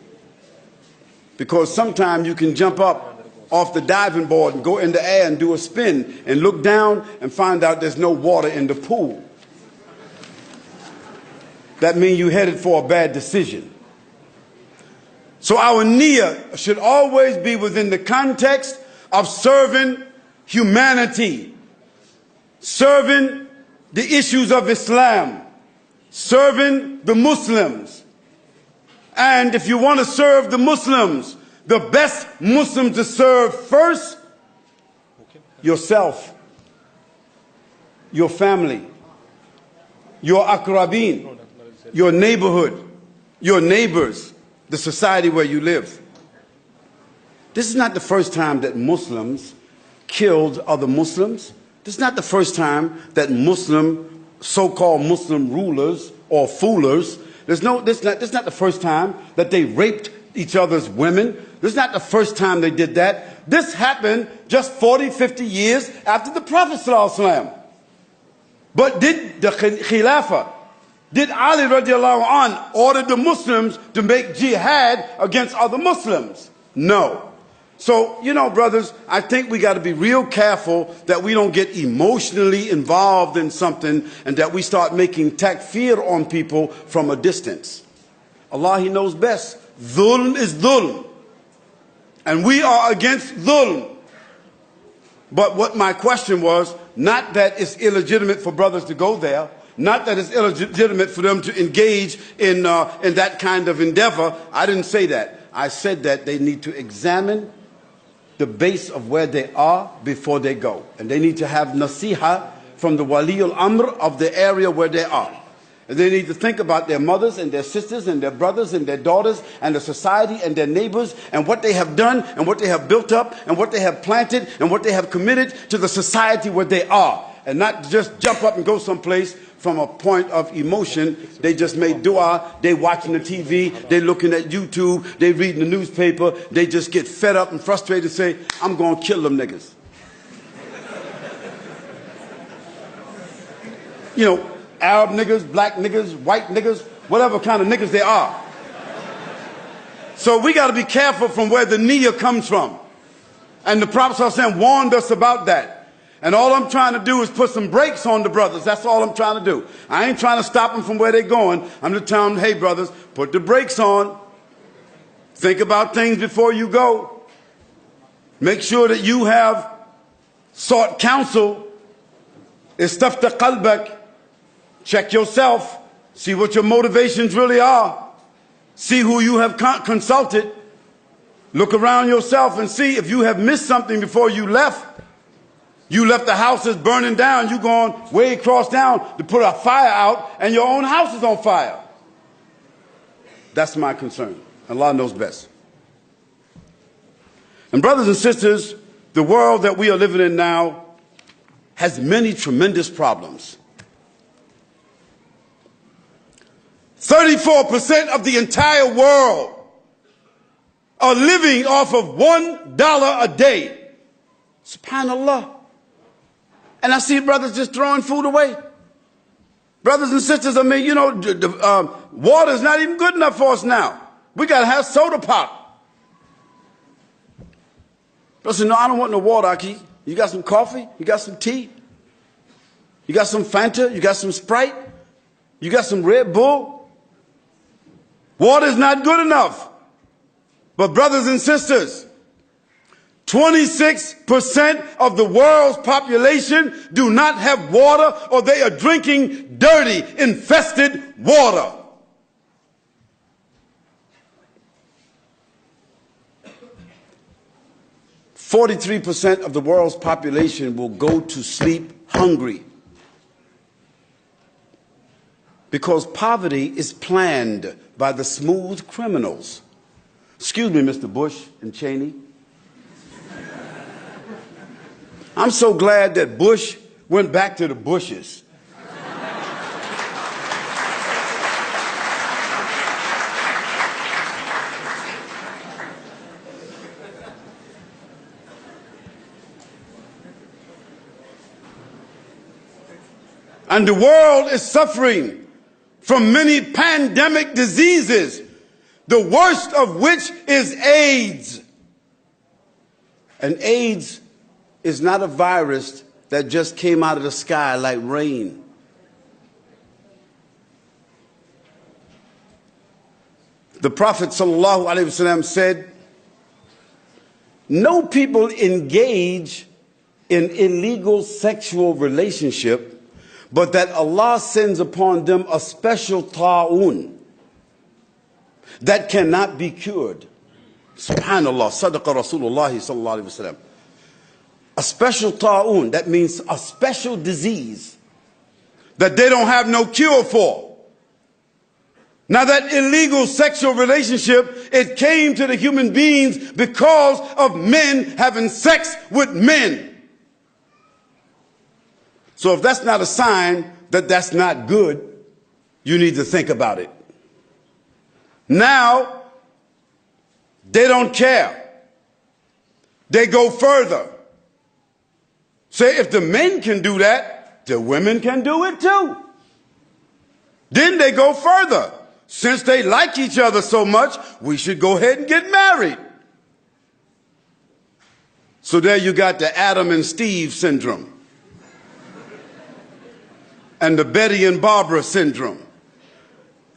S1: Because sometimes you can jump up off the diving board and go in the air and do a spin and look down and find out there's no water in the pool. That means you headed for a bad decision. So our niyyah should always be within the context of serving humanity, serving the issues of Islam, serving the Muslims. And if you want to serve the Muslims, the best Muslim to serve first, yourself, your family, your akrabin, your neighborhood, your neighbors, the society where you live. This is not the first time that Muslims killed other Muslims. This is not the first time that so-called Muslim rulers or foolers, this is not the first time that they raped each other's women. This is not the first time they did that. This happened just 40, 50 years after the Prophet ﷺ. But did the Khilafah, did Ali radiallahu anh order the Muslims to make jihad against other Muslims? No. So, you know, brothers, I think we got to be real careful that we don't get emotionally involved in something and that we start making takfir on people from a distance. Allah, He knows best. Dhulm is dhulm. And we are against dhulm. But what my question was, not that it's illegitimate for brothers to go there, not that it's illegitimate for them to engage in that kind of endeavor. I didn't say that. I said that they need to examine the base of where they are before they go. And they need to have nasiha from the waliul amr of the area where they are. And they need to think about their mothers and their sisters and their brothers and their daughters and the society and their neighbors and what they have done and what they have built up and what they have planted and what they have committed to the society where they are. and not just jump up and go someplace from a point of emotion. They just made dua, they watching the TV, they looking at YouTube, they reading the newspaper, they just get fed up and frustrated and say, I'm going to kill them niggas. You know, Arab niggas, black niggas, white niggas, whatever kind of niggas they are. So we got to be careful from where the niyyah comes from. And the Prophet ﷺ warned us about that. And all I'm trying to do is put some brakes on the brothers. That's all I'm trying to do. I ain't trying to stop them from where they're going. I'm just telling them, hey brothers, put the brakes on. Think about things before you go. Make sure that you have sought counsel. Istafta qalbak. Check yourself. See what your motivations really are. See who you have consulted. Look around yourself and see if you have missed something before you left. You left the house is burning down. You going way across town to put a fire out and your own house is on fire. That's my concern. Allah knows best. And brothers and sisters, the world that we are living in now has many tremendous problems. 34% of the entire world are living off of $1 a day. SubhanAllah. And I see brothers just throwing food away. Brothers and sisters, I mean, you know, water is not even good enough for us now. We got to have soda pop. Brothers say, no, I don't want no water, Aki. You got some coffee? You got some tea? You got some Fanta? You got some Sprite? You got some Red Bull? Water is not good enough. But brothers and sisters, 26% of the world's population do not have water, or they are drinking dirty, infested water. %43% of the world's population will go to sleep hungry. Because poverty is planned by the smooth criminals. Excuse me, Mr. Bush and Cheney. I'm so glad that Bush went back to the bushes. And the world is suffering from many pandemic diseases, the worst of which is AIDS. And AIDS is not a virus that just came out of the sky like rain. The Prophet ﷺ said, no people engage in illegal sexual relationship, but that Allah sends upon them a special ta'un that cannot be cured. Subhanallah, sadaqa Rasulullah sallallahu alaihi wasallam. A special ta'un, that means a special disease that they don't have no cure for. Now that illegal sexual relationship, it came to the human beings because of men having sex with men. So if that's not a sign that that's not good, you need to think about it. Now, they don't care. They go further. Say if the men can do that, the women can do it too. Then they go further. Since they like each other so much, we should go ahead and get married. So there you got the Adam and Steve syndrome. And the Betty and Barbara syndrome.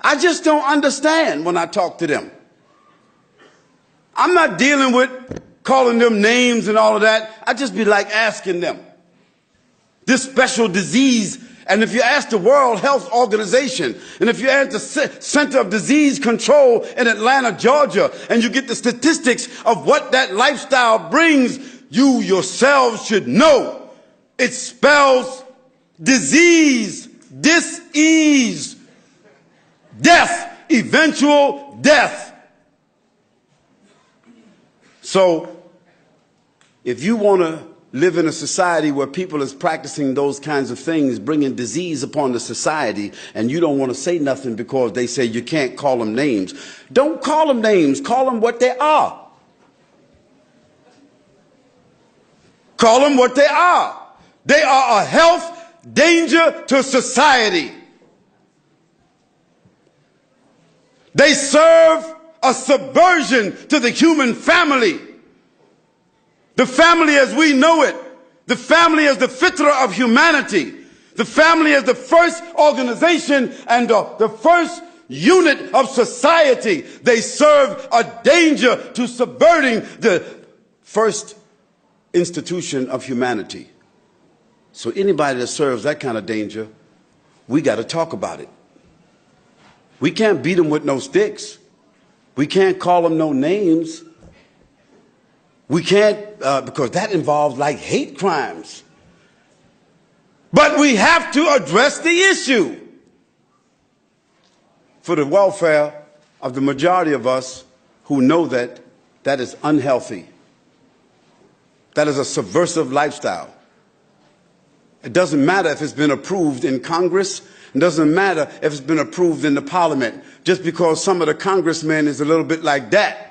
S1: I just don't understand when I talk to them. I'm not dealing with calling them names and all of that. I just be like asking them. This special disease, and if you ask the World Health Organization, and if you ask the Center of Disease Control in Atlanta, Georgia, and you get the statistics of what that lifestyle brings, you yourselves should know. It spells disease, dis-ease, death, eventual death. So, if you want to live in a society where people is practicing those kinds of things, bringing disease upon the society, and you don't want to say nothing because they say you can't call them names. Don't call them names. Call them what they are. Call them what they are. They are a health danger to society. They serve a subversion to the human family. The family as we know it. The family as the fitrah of humanity. The family as the first organization and the first unit of society. They serve a danger to subverting the first institution of humanity. So anybody that serves that kind of danger, we got to talk about it. We can't beat them with no sticks. We can't call them no names. We can't, because that involves like hate crimes. But we have to address the issue for the welfare of the majority of us who know that that is unhealthy. That is a subversive lifestyle. It doesn't matter if it's been approved in Congress. It doesn't matter if it's been approved in the parliament. Just because some of the congressmen is a little bit like that.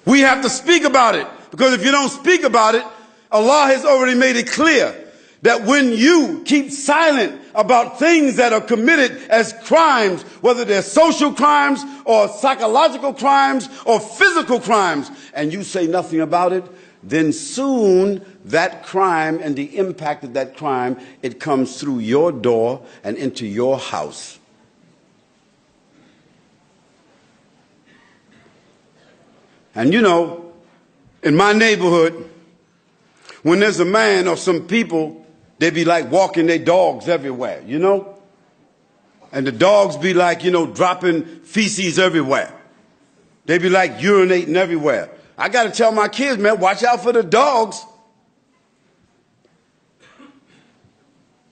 S1: We have to speak about it, because if you don't speak about it, Allah has already made it clear that when you keep silent about things that are committed as crimes, whether they're social crimes or psychological crimes or physical crimes, and you say nothing about it, then soon that crime and the impact of that crime, it comes through your door and into your house. And you know, in my neighborhood, when there's a man or some people, they be like walking their dogs everywhere, you know? And the dogs be like, you know, dropping feces everywhere. They be like urinating everywhere. I got to tell my kids, man, watch out for the dogs.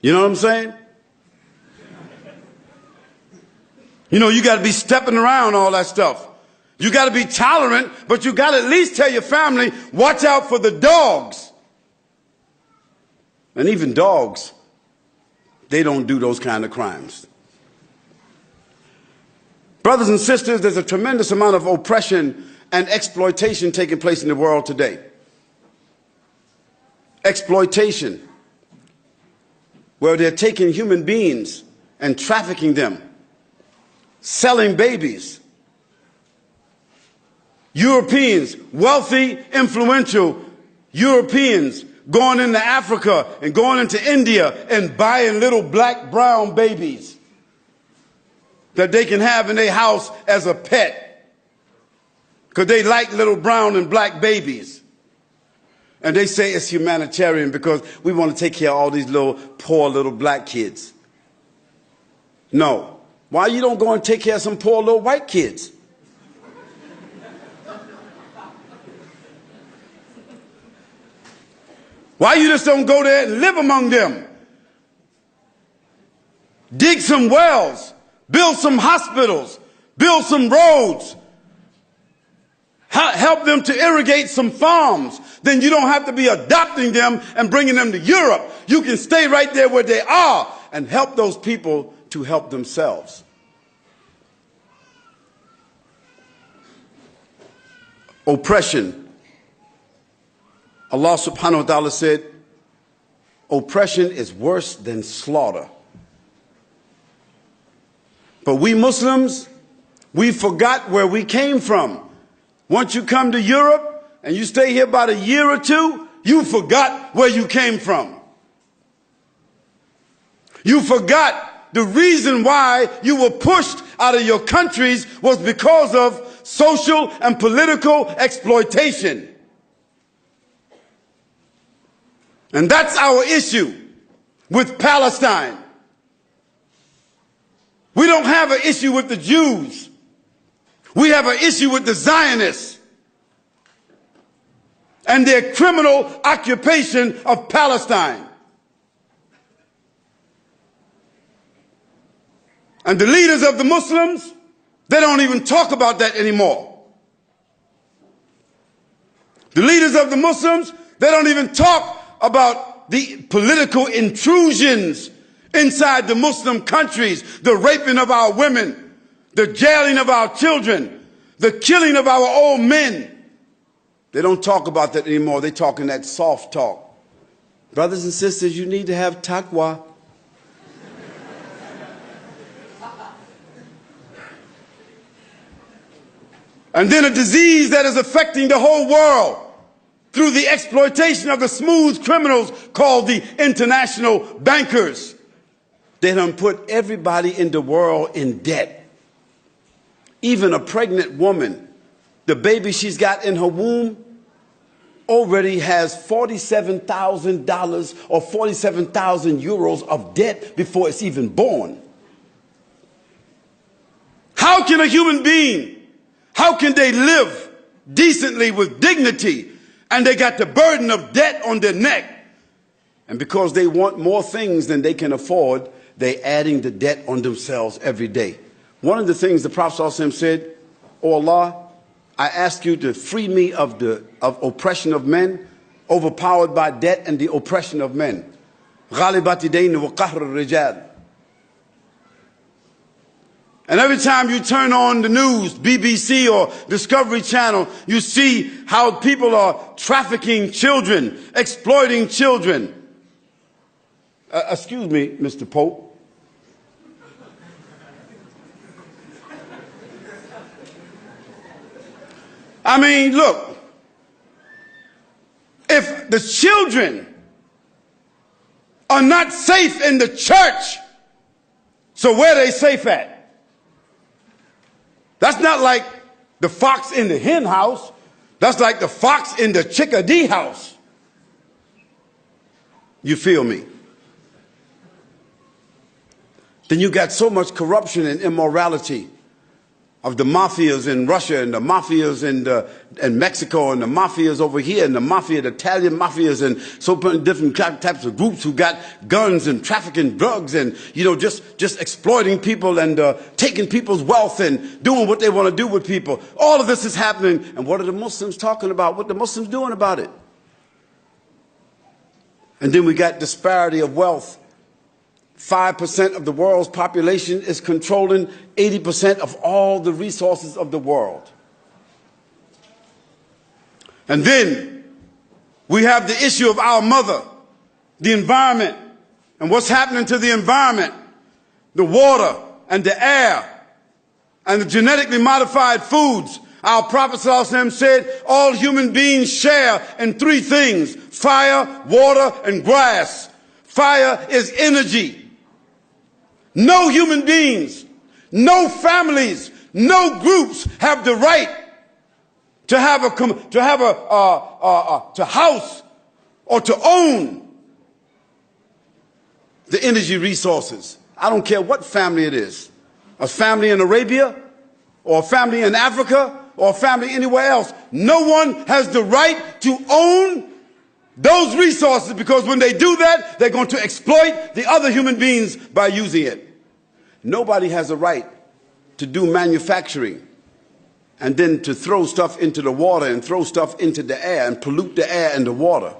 S1: You know what I'm saying? You know, you got to be stepping around all that stuff. You got to be tolerant, but you got to at least tell your family, watch out for the dogs. And even dogs, they don't do those kind of crimes. Brothers and sisters, there's a tremendous amount of oppression and exploitation taking place in the world today. Exploitation, where they're taking human beings and trafficking them, selling babies. Europeans, wealthy, influential Europeans, going into Africa and going into India and buying little black, brown babies that they can have in their house as a pet, because they like little brown and black babies. And they say it's humanitarian because we want to take care of all these little poor little black kids. No. Why you don't go and take care of some poor little white kids? Why you just don't go there and live among them? Dig some wells, build some hospitals, build some roads, help them to irrigate some farms. Then you don't have to be adopting them and bringing them to Europe. You can stay right there where they are and help those people to help themselves. Oppression. Allah subhanahu wa ta'ala said, oppression is worse than slaughter. But we Muslims, we forgot where we came from. Once you come to Europe and you stay here about a year or two, you forgot where you came from. You forgot the reason why you were pushed out of your countries was because of social and political exploitation. And that's our issue with Palestine. We don't have an issue with the Jews. We have an issue with the Zionists and their criminal occupation of Palestine. And the leaders of the Muslims, they don't even talk about that anymore. The leaders of the Muslims, they don't even talk about the political intrusions inside the Muslim countries, the raping of our women, the jailing of our children, the killing of our old men. They don't talk about that anymore. They're talking that soft talk. Brothers and sisters, you need to have taqwa. And then a disease that is affecting the whole world through the exploitation of the smooth criminals called the international bankers. They done put everybody in the world in debt. Even a pregnant woman, the baby she's got in her womb already has $47,000 or 47,000 euros of debt before it's even born. How can a human being, how can they live decently with dignity and they got the burden of debt on their neck? And because they want more things than they can afford, they're adding the debt on themselves every day. One of the things the Prophet ﷺ said, "O Allah, I ask you to free me of oppression of men, overpowered by debt and the oppression of men." غَالِبَاتِ دَيْنِ وَقَهْرِ الرِّجَالِ. And every time you turn on the news, BBC or Discovery Channel, you see how people are trafficking children, exploiting children. Excuse me, Mr. Pope. I mean, look, if the children are not safe in the church, so where are they safe at? That's not like the fox in the hen house. That's like the fox in the chickadee house. You feel me? Then you got so much corruption and immorality of the mafias in Russia and the mafias in Mexico and the mafias over here and the mafia, the Italian mafias and so many different types of groups who got guns and trafficking drugs and, you know, just exploiting people and taking people's wealth and doing what they want to do with people. All of this is happening. And what are the Muslims talking about? What are the Muslims doing about it? And then we got disparity of wealth. 5% of the world's population is controlling 80% of all the resources of the world. And then we have the issue of our mother, the environment, and what's happening to the environment, the water and the air, and the genetically modified foods. Our Prophet ﷺ said all human beings share in three things: fire, water, and grass. Fire is energy. No human beings, no families, no groups have the right to house or to own the energy resources. I don't care what family it is, a family in Arabia or a family in Africa or a family anywhere else. No one has the right to own those resources, because when they do that, they're going to exploit the other human beings by using it. Nobody has a right to do manufacturing and then to throw stuff into the water and throw stuff into the air and pollute the air and the water.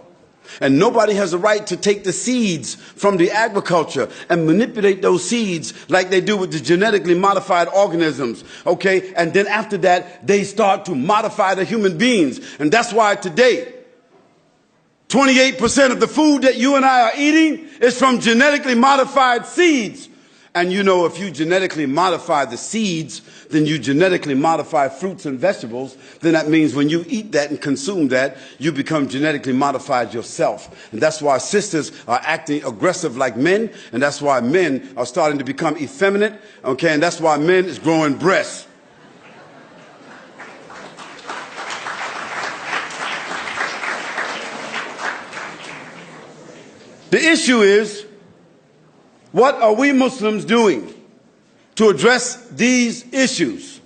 S1: And nobody has a right to take the seeds from the agriculture and manipulate those seeds like they do with the genetically modified organisms, okay? And then after that, they start to modify the human beings. And that's why today, 28% of the food that you and I are eating is from genetically modified seeds. And you know, if you genetically modify the seeds, then you genetically modify fruits and vegetables. Then that means when you eat that and consume that, you become genetically modified yourself. And that's why sisters are acting aggressive like men. And that's why men are starting to become effeminate. Okay, and that's why men is growing breasts. The issue is, what are we Muslims doing to address these issues?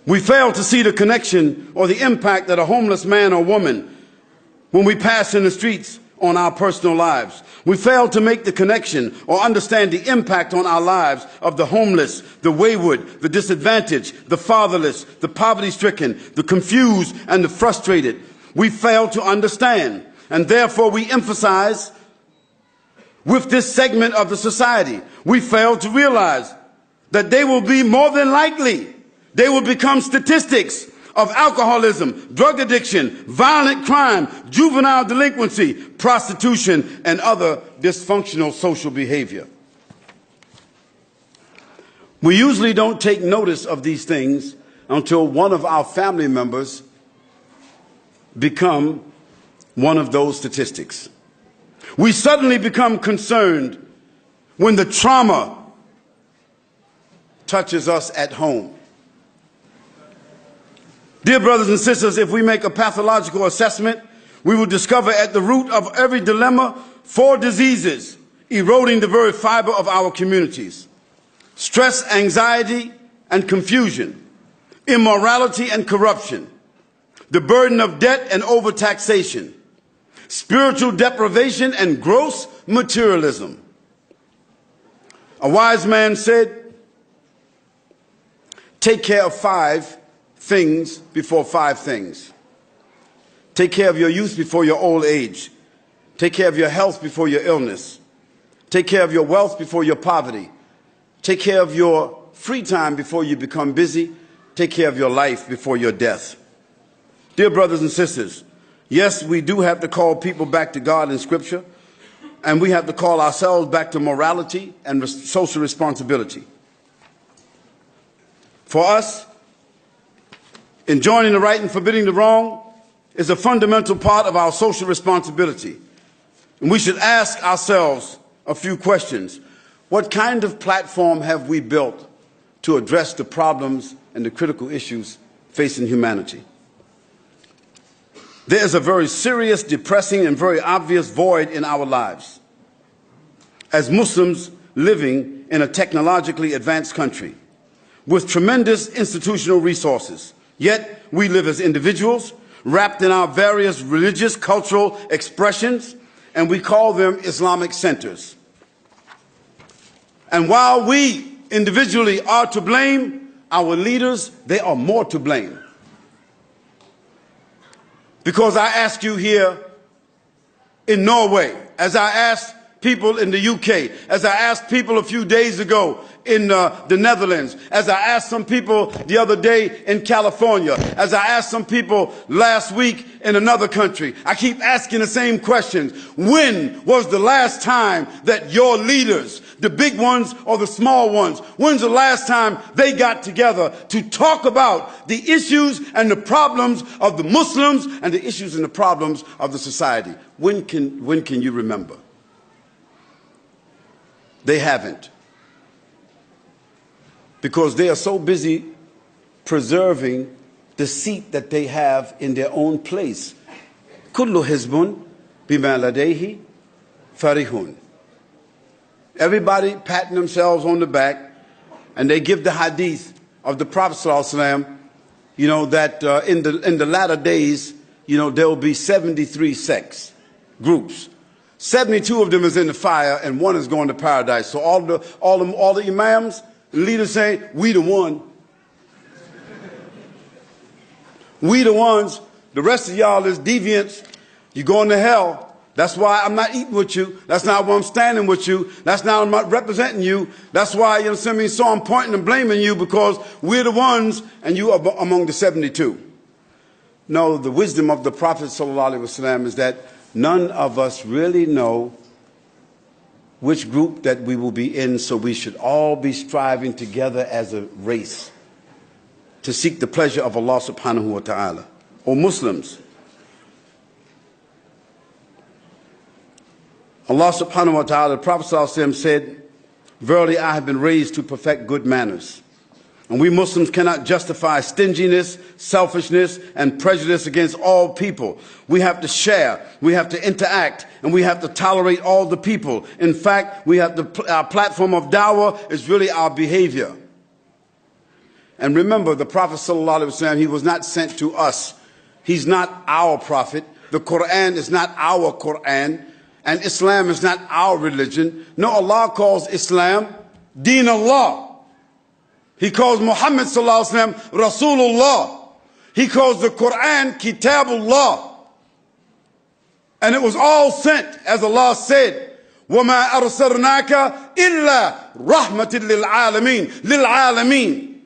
S1: We fail to see the connection or the impact that a homeless man or woman, when we pass in the streets, on our personal lives. We fail to make the connection or understand the impact on our lives of the homeless, the wayward, the disadvantaged, the fatherless, the poverty-stricken, the confused, and the frustrated. We fail to understand, and therefore we emphasize with this segment of the society. We fail to realize that they will be more than likely, they will become statistics of alcoholism, drug addiction, violent crime, juvenile delinquency, prostitution, and other dysfunctional social behavior. We usually don't take notice of these things until one of our family members become one of those statistics. We suddenly become concerned when the trauma touches us at home. Dear brothers and sisters, if we make a pathological assessment, we will discover at the root of every dilemma 4 diseases eroding the very fiber of our communities: stress, anxiety, and confusion, immorality and corruption, the burden of debt and overtaxation, spiritual deprivation and gross materialism. A wise man said, take care of 5 things before 5 things. Take care of your youth before your old age. Take care of your health before your illness. Take care of your wealth before your poverty. Take care of your free time before you become busy. Take care of your life before your death. Dear brothers and sisters, yes, we do have to call people back to God in Scripture, and we have to call ourselves back to morality and social responsibility. For us, enjoining the right and forbidding the wrong is a fundamental part of our social responsibility. And we should ask ourselves a few questions. What kind of platform have we built to address the problems and the critical issues facing humanity? There is a very serious, depressing, and very obvious void in our lives. As Muslims living in a technologically advanced country with tremendous institutional resources, yet we live as individuals, wrapped in our various religious, cultural expressions, and we call them Islamic centers. And while we individually are to blame, our leaders, they are more to blame. Because I ask you here in Norway, as I asked people in the UK, as I asked people a few days ago in the Netherlands, as I asked some people the other day in California, as I asked some people last week in another country, I keep asking the same questions. When was the last time that your leaders, the big ones or the small ones, when's the last time they got together to talk about the issues and the problems of the Muslims and the issues and the problems of the society? When can you remember? They haven't. Because they are so busy preserving the seat that they have in their own place. Kullu hizbun bima ladayhi farihun. Everybody patting themselves on the back, and they give the hadith of the Prophet ﷺ, that in the latter days, there will be 73 sects, groups. 72 of them is in the fire, and 1 is going to paradise. So all the imams, leaders say, we the one. We the ones. The rest of y'all is deviants. You're going to hell. That's why I'm not eating with you. That's not why I'm standing with you. That's not why I'm not representing you. That's why, so I'm pointing and blaming you, because we're the ones and you are among the 72. No, the wisdom of the Prophet ﷺ is that none of us really know which group that we will be in, so we should all be striving together as a race to seek the pleasure of Allah subhanahu wa ta'ala. O Muslims, Allah subhanahu wa ta'ala, the Prophet ﷺ said, verily I have been raised to perfect good manners. And we Muslims cannot justify stinginess, selfishness, and prejudice against all people. We have to share, we have to interact, and we have to tolerate all the people. In fact, our platform of dawah is really our behavior. And remember, the Prophet ﷺ, he was not sent to us. He's not our prophet. the Quran is not our Quran, and Islam is not our religion. No, Allah calls Islam Deen Allah. He calls Muhammad sallallahu alaihi wasallam Rasulullah. He calls the Quran Kitabullah. And it was all sent, as Allah said, وَمَا أَرْسَلْنَاكَ إِلَّا رَحْمَةً لِلْعَالَمِينَ لِلْعَالَمِينَ.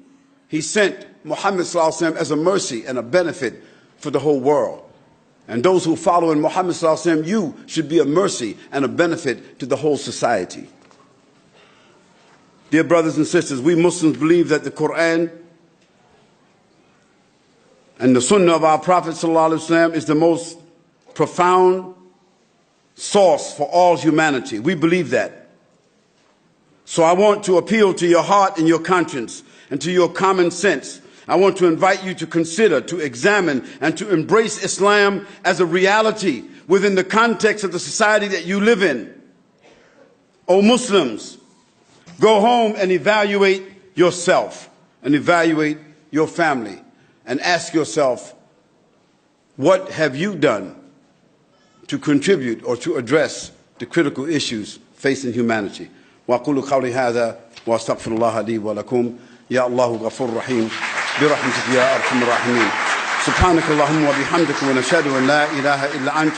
S1: He sent Muhammad sallallahu alaihi wasallam as a mercy and a benefit for the whole world. And those who follow in Muhammad sallallahu alaihi wasallam, you should be a mercy and a benefit to the whole society. Dear brothers and sisters, we Muslims believe that the Quran and the Sunnah of our Prophet sallallahu alaihi wasallam is the most profound source for all humanity. We believe that. So I want to appeal to your heart and your conscience and to your common sense. I want to invite you to consider, to examine, and to embrace Islam as a reality within the context of the society that you live in. O Muslims, go home and evaluate yourself and evaluate your family and ask yourself, what have you done to contribute or to address the critical issues facing humanity? وأقول قولي هذا وأستغفر الله لي ولكم يا الله غفور رحيم برحمتك يا أرحم الراحمين سبحانك اللهم وبحمدك ونشهد أن لا إله إلا أنت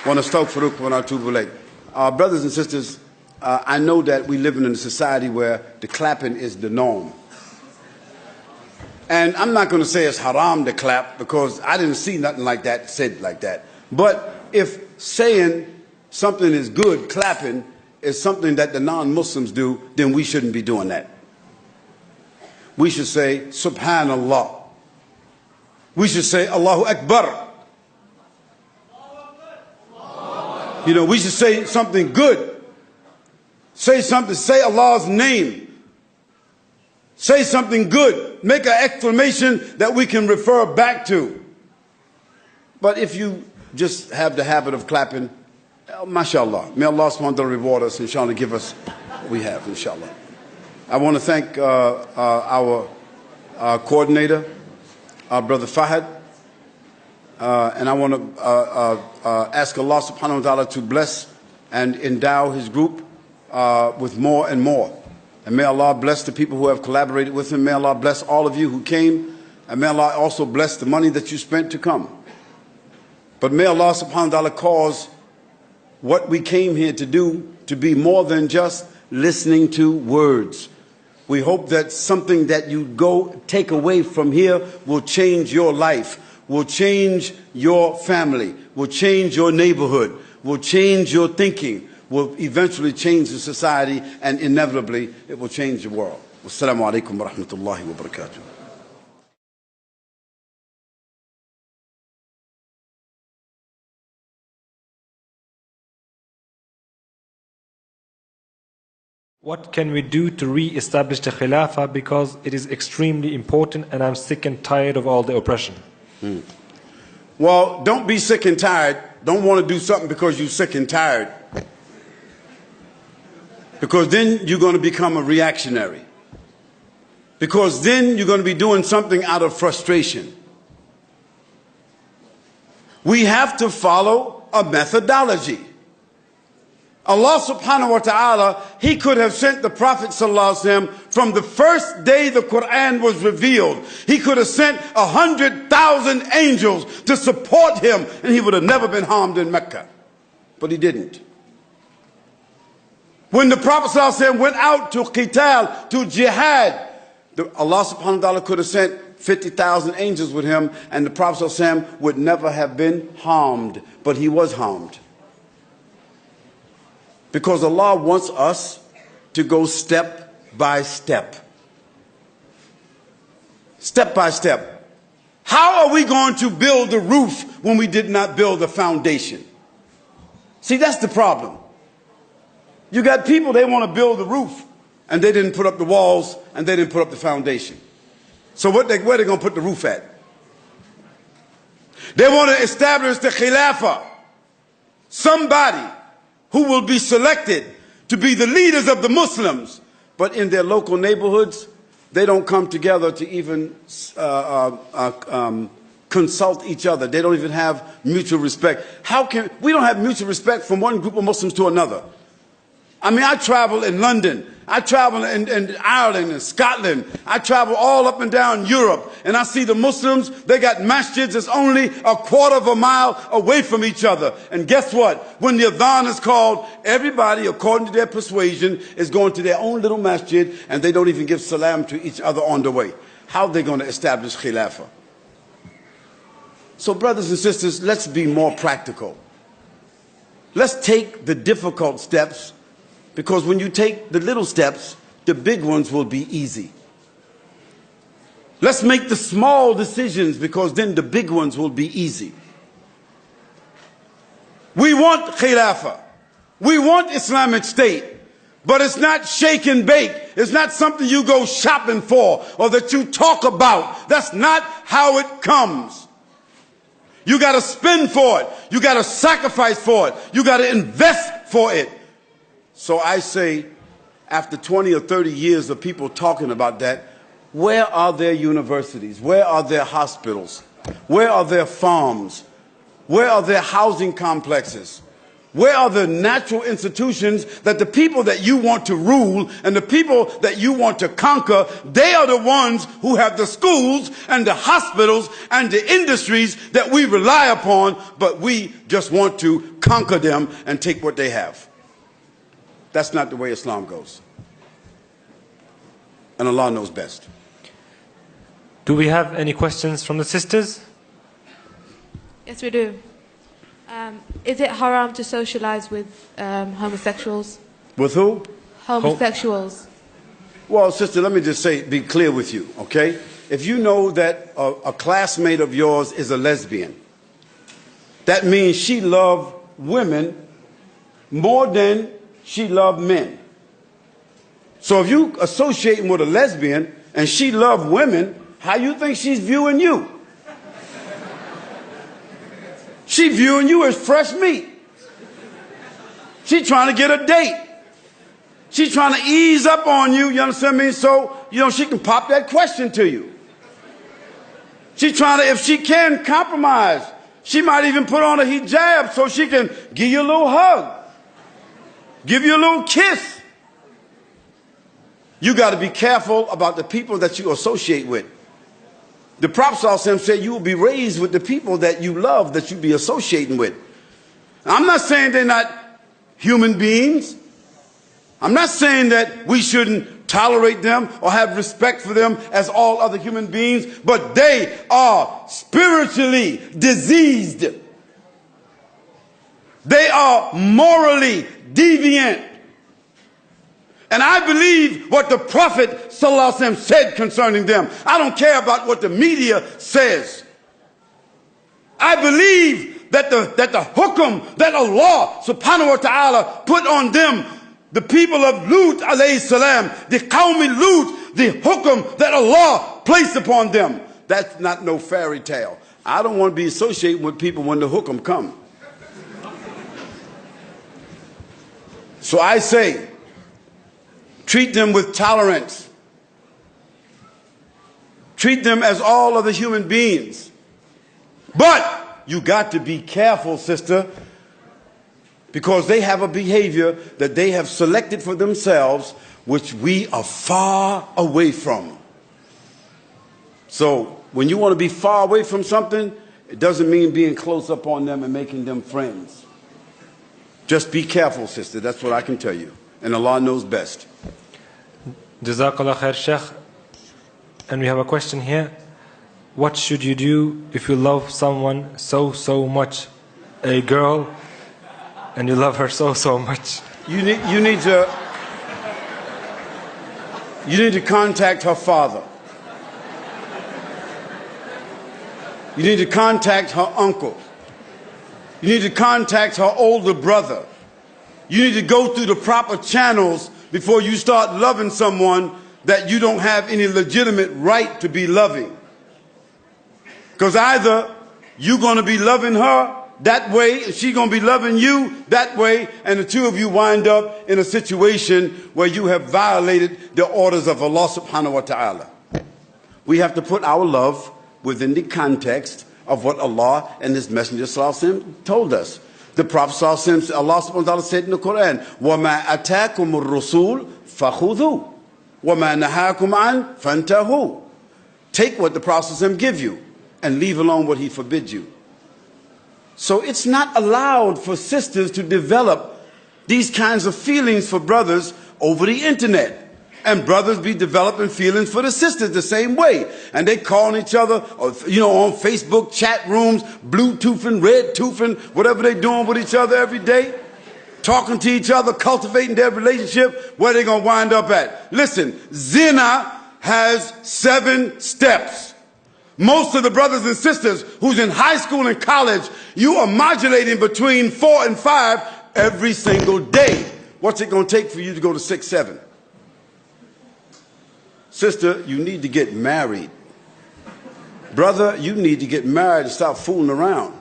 S1: ونستغفرك ونتوب إليك. Brothers and sisters, I know that we live in a society where the clapping is the norm. And I'm not going to say it's haram to clap because I didn't see nothing like that said like that. But if saying something is good, clapping, is something that the non-Muslims do, then we shouldn't be doing that. We should say, Subhanallah. We should say, Allahu Akbar. You know, we should say something good. Say something, say Allah's name. Say something good. Make an exclamation that we can refer back to. But if you just have the habit of clapping, mashallah, may Allah subhanahu wa ta'ala reward us, inshallah, give us what we have, inshallah. I want to thank our coordinator, our brother Fahad, and I want to ask Allah subhanahu wa ta'ala to bless and endow his group with more and more. And may Allah bless the people who have collaborated with him. May Allah bless all of you who came, and may Allah also bless the money that you spent to come. But may Allah subhanahu wa ta'ala cause what we came here to do to be more than just listening to words. We hope that something that you take away from here will change your life, will change your family, will change your neighborhood, will change your thinking, will eventually change the society, and inevitably it will change the world. Wassalamu alaikum wa rahmatullahi wa barakatuh.
S2: What can we do to re-establish the Khilafah, because it is extremely important and I'm sick and tired of all the oppression?
S1: Well, don't be sick and tired. Don't want to do something because you're sick and tired. Because then you're going to become a reactionary. Because then you're going to be doing something out of frustration. We have to follow a methodology. Allah subhanahu wa ta'ala, He could have sent the Prophet sallallahu alaihi wasallam from the first day the Quran was revealed. He could have sent 100,000 angels to support him, and he would have never been harmed in Mecca. But He didn't. When the Prophet sallallahu alaihi wasallam went out to qital, to jihad, Allah subhanahu wa ta'ala could have sent 50,000 angels with him, and the Prophet sallallahu alaihi wasallam would never have been harmed. But he was harmed. Because Allah wants us to go step by step. Step by step. How are we going to build the roof when we did not build the foundation? See, that's the problem. You got people, they want to build the roof, and they didn't put up the walls, and they didn't put up the foundation. So where are they going to put the roof at? They want to establish the Khilafah. Somebody who will be selected to be the leaders of the Muslims, but in their local neighborhoods, they don't come together to even consult each other. They don't even have mutual respect. We don't have mutual respect from one group of Muslims to another. I mean, I travel in London. I travel in Ireland and Scotland. I travel all up and down Europe. And I see the Muslims, they got masjids that's only a quarter of a mile away from each other. And guess what? When the adhan is called, everybody, according to their persuasion, is going to their own little masjid, and they don't even give salam to each other on the way. How are they going to establish khilafah? So brothers and sisters, let's be more practical. Let's take the difficult steps, because when you take the little steps, the big ones will be easy. Let's make the small decisions, because then the big ones will be easy. We want khilafah. We want Islamic State. But it's not shake and bake. It's not something you go shopping for or that you talk about. That's not how it comes. You got to spend for it. You got to sacrifice for it. You got to invest for it. So I say, after 20 or 30 years of people talking about that, where are their universities? Where are their hospitals? Where are their farms? Where are their housing complexes? Where are the natural institutions that the people that you want to rule and the people that you want to conquer, they are the ones who have the schools and the hospitals and the industries that we rely upon, but we just want to conquer them and take what they have. That's not the way Islam goes. And Allah knows best.
S2: Do we have any questions from the sisters?
S3: Yes, we do. Is it haram to socialize with homosexuals?
S1: With who?
S3: Homosexuals.
S1: Well, sister, let me just say, be clear with you, okay? If you know that a classmate of yours is a lesbian, that means she loved women more than she loved men. So if you associating with a lesbian and she loved women, how you think she's viewing you? She viewing you as fresh meat. She trying to get a date. She's trying to ease up on you, you understand me? So, she can pop that question to you. She's trying to, if she can, compromise. She might even put on a hijab so she can give you a little hug. Give you a little kiss. You got to be careful about the people that you associate with. The Prophet ﷺ said you will be raised with the people that you love, that you be associating with. I'm not saying they're not human beings. I'm not saying that we shouldn't tolerate them or have respect for them as all other human beings, but they are spiritually diseased. They are morally deviant. And I believe what the Prophet ﷺ said concerning them. I don't care about what the media says. I believe that the hukum that Allah subhanahu wa ta'ala put on them, the people of Lut alayhi salam, the Qawmi Lut, the hukum that Allah placed upon them. That's not no fairy tale. I don't want to be associated with people when the hukum come. So I say, treat them with tolerance. Treat them as all other human beings. But you got to be careful, sister, because they have a behavior that they have selected for themselves, which we are far away from. So when you want to be far away from something, it doesn't mean being close up on them and making them friends. Just be careful, sister. That's what I can tell you. And Allah knows best.
S2: Jazakallah khair, Sheikh. And we have a question here. What should you do if you love someone so much, a girl, and you love her so much?
S1: You need to contact her father. You need to contact her uncle. You need to contact her older brother. You need to go through the proper channels before you start loving someone that you don't have any legitimate right to be loving. Because either you're going to be loving her that way, and she's going to be loving you that way, and the two of you wind up in a situation where you have violated the orders of Allah subhanahu wa ta'ala. We have to put our love within the context of what Allah and His Messenger ﷺ told us. The Prophet ﷺ, Allah subhanahu wa ta'ala said in the Quran, وَمَا أَتَاكُمُ الرُّسُولُ فَخُذُوا وَمَا نَهَاكُمْ عَنْ فَانْتَهُوا. Take what the Prophet ﷺ give you and leave alone what he forbids you. So it's not allowed for sisters to develop these kinds of feelings for brothers over the internet. And brothers be developing feelings for the sisters the same way. And they calling each other, on Facebook chat rooms, Bluetoothing, red toothing, whatever they doing with each other every day. Talking to each other, cultivating their relationship. Where they going to wind up at? Listen, zina has 7 steps. Most of the brothers and sisters who's in high school and college, you are modulating between 4 and 5 every single day. What's it going to take for you to go to 6, 7? Sister, you need to get married. Brother, you need to get married and stop fooling around.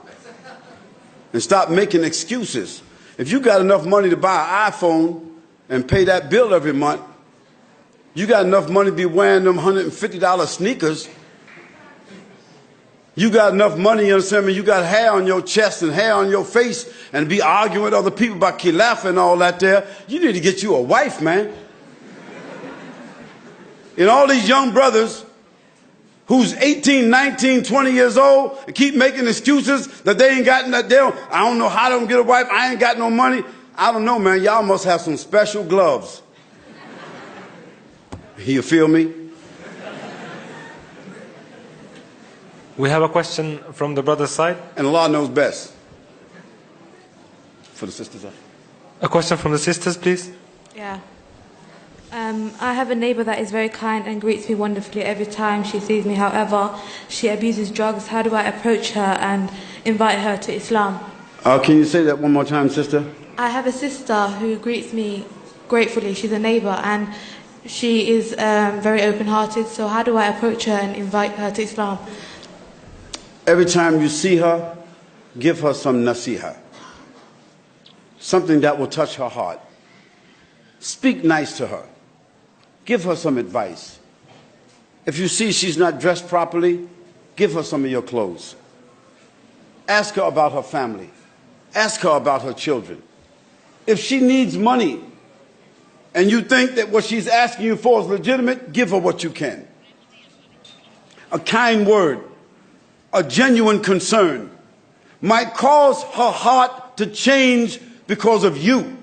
S1: And stop making excuses. If you got enough money to buy an iPhone and pay that bill every month, you got enough money to be wearing them $150 sneakers. You got enough money, you understand me? You got hair on your chest and hair on your face and be arguing with other people about khilafah and all that there. You need to get you a wife, man. And all these young brothers who's 18, 19, 20 years old and keep making excuses that they ain't got that deal. I don't know how they don't get a wife. I ain't got no money. I don't know, man. Y'all must have some special gloves. You feel me?
S2: We have a question from the brother's side.
S1: And Allah knows best. For the sisters.
S2: A question from the sisters, please.
S3: Yeah. I have a neighbor that is very kind and greets me wonderfully every time she sees me. However, she abuses drugs. How do I approach her and invite her to Islam?
S1: Can you say that one more time, sister?
S3: I have a sister who greets me gratefully. She's a neighbor and she is very open-hearted. So how do I approach her and invite her to Islam?
S1: Every time you see her, give her some nasiha. Something that will touch her heart. Speak nice to her. Give her some advice. If you see she's not dressed properly, give her some of your clothes. Ask her about her family. Ask her about her children. If she needs money and you think that what she's asking you for is legitimate, give her what you can. A kind word, a genuine concern might cause her heart to change because of you.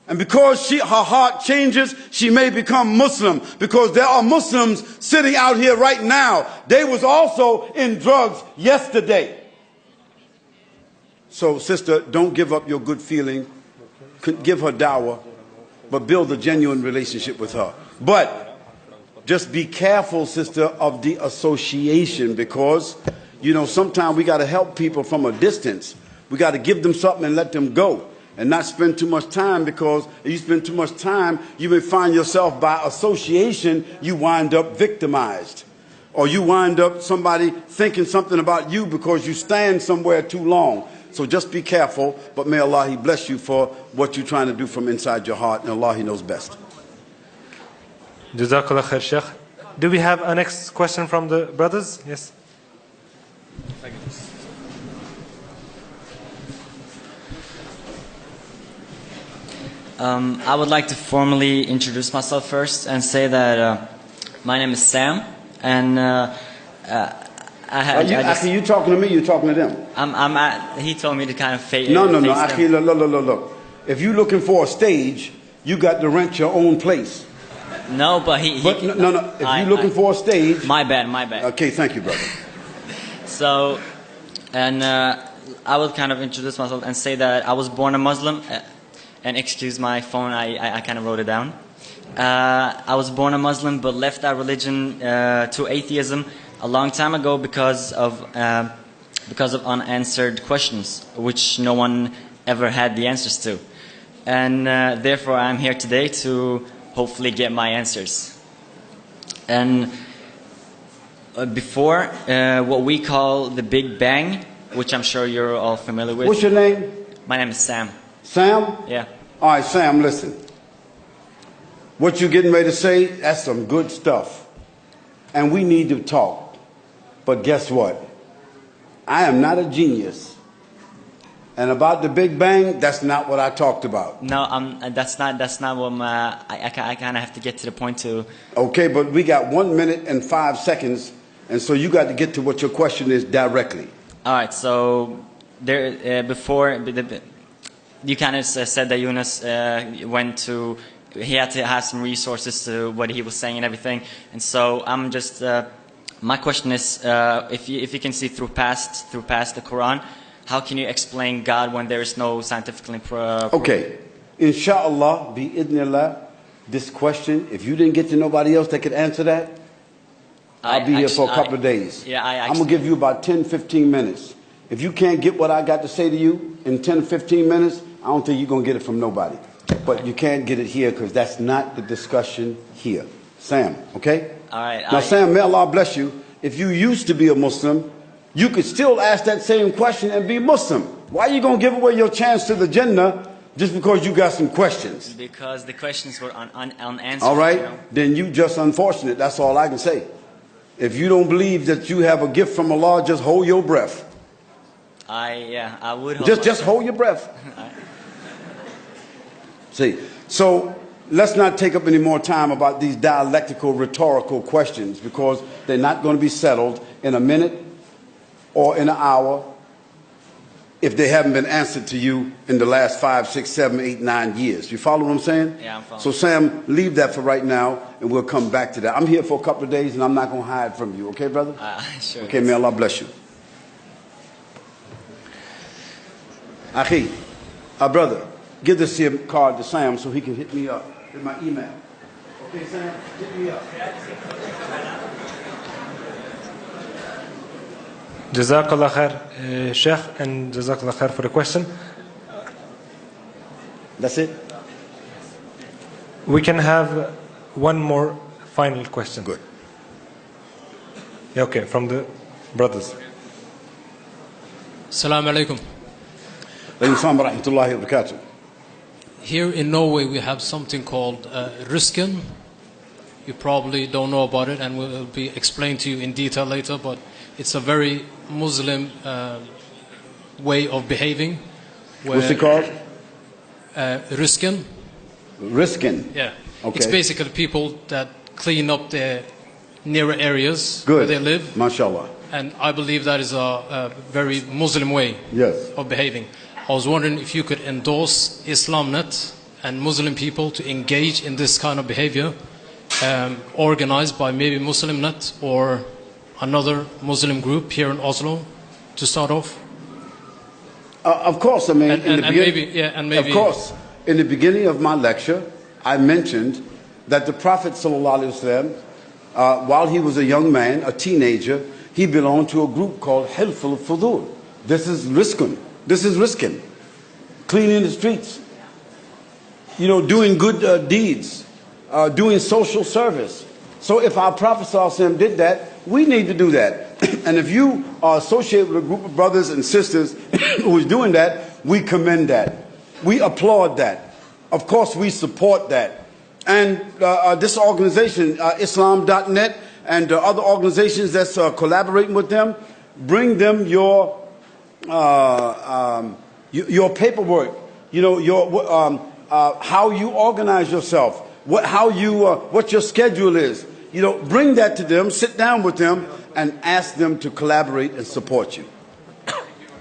S1: And because her heart changes, she may become Muslim. Because there are Muslims sitting out here right now. They was also in drugs yesterday. So, sister, don't give up your good feeling. Give her dawah, but build a genuine relationship with her. But just be careful, sister, of the association, because, sometimes we got to help people from a distance. We got to give them something and let them go. And not spend too much time, because if you spend too much time, you may find yourself by association, you wind up victimized. Or you wind up somebody thinking something about you because you stand somewhere too long. So just be careful, but may Allah He bless you for what you're trying to do from inside your heart, and Allah He knows best.
S2: Jazakallah khair, Sheikh. Do we have a next question from the brothers? Yes.
S4: I would like to formally introduce myself first and say that my name is Sam, and
S1: Akhi, you talking to me? You talking to them?
S4: He told me to kind of fade.
S1: No. Akhi, look. If you're looking for a stage, you got to rent your own place.
S4: No, but
S1: no. If you're looking for a stage,
S4: my bad.
S1: Okay, thank you, brother.
S4: So, and I will kind of introduce myself and say that I was born a Muslim. And excuse my phone, I kind of wrote it down. I was born a Muslim, but left that religion to atheism a long time ago because of unanswered questions, which no one ever had the answers to. And therefore, I'm here today to hopefully get my answers. And before what we call the Big Bang, which I'm sure you're all familiar with.
S1: What's your name?
S4: My name is Sam.
S1: Sam?
S4: Yeah.
S1: All right, Sam, listen. What you're getting ready to say, that's some good stuff. And we need to talk. But guess what? I am not a genius. And about the Big Bang, that's not what I talked about.
S4: No, that's not what I kind of have to get to the point to.
S1: Okay, but we got 1 minute and 5 seconds, and so you got to get to what your question is directly.
S4: All right, so there before you kind of said that Yunus went to, he had to have some resources to what he was saying and everything, and so I'm just my question is if you can see through past the Quran, how can you explain God when there is no scientifically
S1: Okay, inshallah, bi-idnillah, this question, if you didn't get to nobody else that could answer that, I'll be here for a couple of days.
S4: Yeah,
S1: I'm going to give you about 10, 15 minutes. If you can't get what I got to say to you in 10, 15 minutes, I don't think you're going to get it from nobody. But you can't get it here because that's not the discussion here. Sam, okay?
S4: All right.
S1: Now, Sam, may Allah bless you. If you used to be a Muslim, you could still ask that same question and be Muslim. Why are you going to give away your chance to the Jannah just because you got some questions?
S4: Because the questions were unanswered.
S1: All right,
S4: you know?
S1: then you just unfortunate. That's all I can say. If you don't believe that you have a gift from Allah, just hold your breath.
S4: I would hold
S1: Just hold your breath. See, so let's not take up any more time about these dialectical, rhetorical questions because they're not going to be settled in a minute or in an hour if they haven't been answered to you in the last 5, 6, 7, 8, 9 years. You follow what I'm saying?
S4: Yeah, I'm following.
S1: So Sam, leave that for right now and we'll come back to that. I'm here for a couple of days and I'm not going to hide from you. Okay, brother?
S4: Sure.
S1: Okay, may Allah bless you. Akhi, brother, give this here card to Sam so he can hit me up with my email. Okay, Sam, hit me up.
S2: Jazakallah khair, Sheikh, and Jazakallah khair for the question.
S1: That's it?
S2: We can have one more final question.
S1: Good.
S2: Yeah, okay, from the brothers.
S5: Assalamu alaikum.
S1: Assalamu wa rahmatullahi wa barakatuh.
S5: Here in Norway we have something called Rusken. You probably don't know about it and will be explained to you in detail later, but it's a very Muslim way of behaving.
S1: What's it called?
S5: Rusken.
S1: Risking.
S5: Yeah.
S1: Okay.
S5: It's basically people that clean up their nearer areas
S1: Good.
S5: where they live.
S1: MashaAllah.
S5: And I believe that is a very Muslim way
S1: Yes.
S5: of behaving. I was wondering if you could endorse Islamnet and Muslim people to engage in this kind of behavior, organized by maybe Muslimnet or another Muslim group here in Oslo to start off.
S1: Of course, I mean, of course, in the beginning of my lecture, I mentioned that the Prophet ﷺ, while he was a young man, a teenager, he belonged to a group called Hilful Fudul. This is riskin. This is riskin. Cleaning the streets. You know, doing good deeds. Doing social service. So if our Prophet ﷺ did that, we need to do that. And if you are associated with a group of brothers and sisters who is doing that, we commend that. We applaud that. Of course, we support that. And this organization, Islam.net, and other organizations that's collaborating with them, bring them your paperwork, you know, how you organize yourself, what your schedule is. You know, bring that to them, sit down with them, and ask them to collaborate and support you.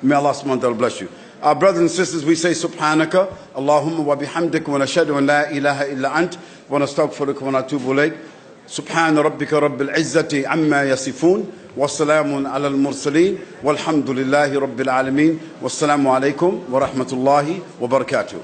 S1: May Allah subhanahu wa ta'ala bless you. Our brothers and sisters, we say Subhanaka, Allahumma wa bihamdik wa nashadu an la ilaha illa ant wa nastaghfiruka wa natubu ilayk. Subhana rabbika rabbil izzati amma yasifun wa salamun ala al-mursaleen walhamdulillahi rabbil alameen. Wassalamu alaikum wa rahmatullahi wa barakatuh.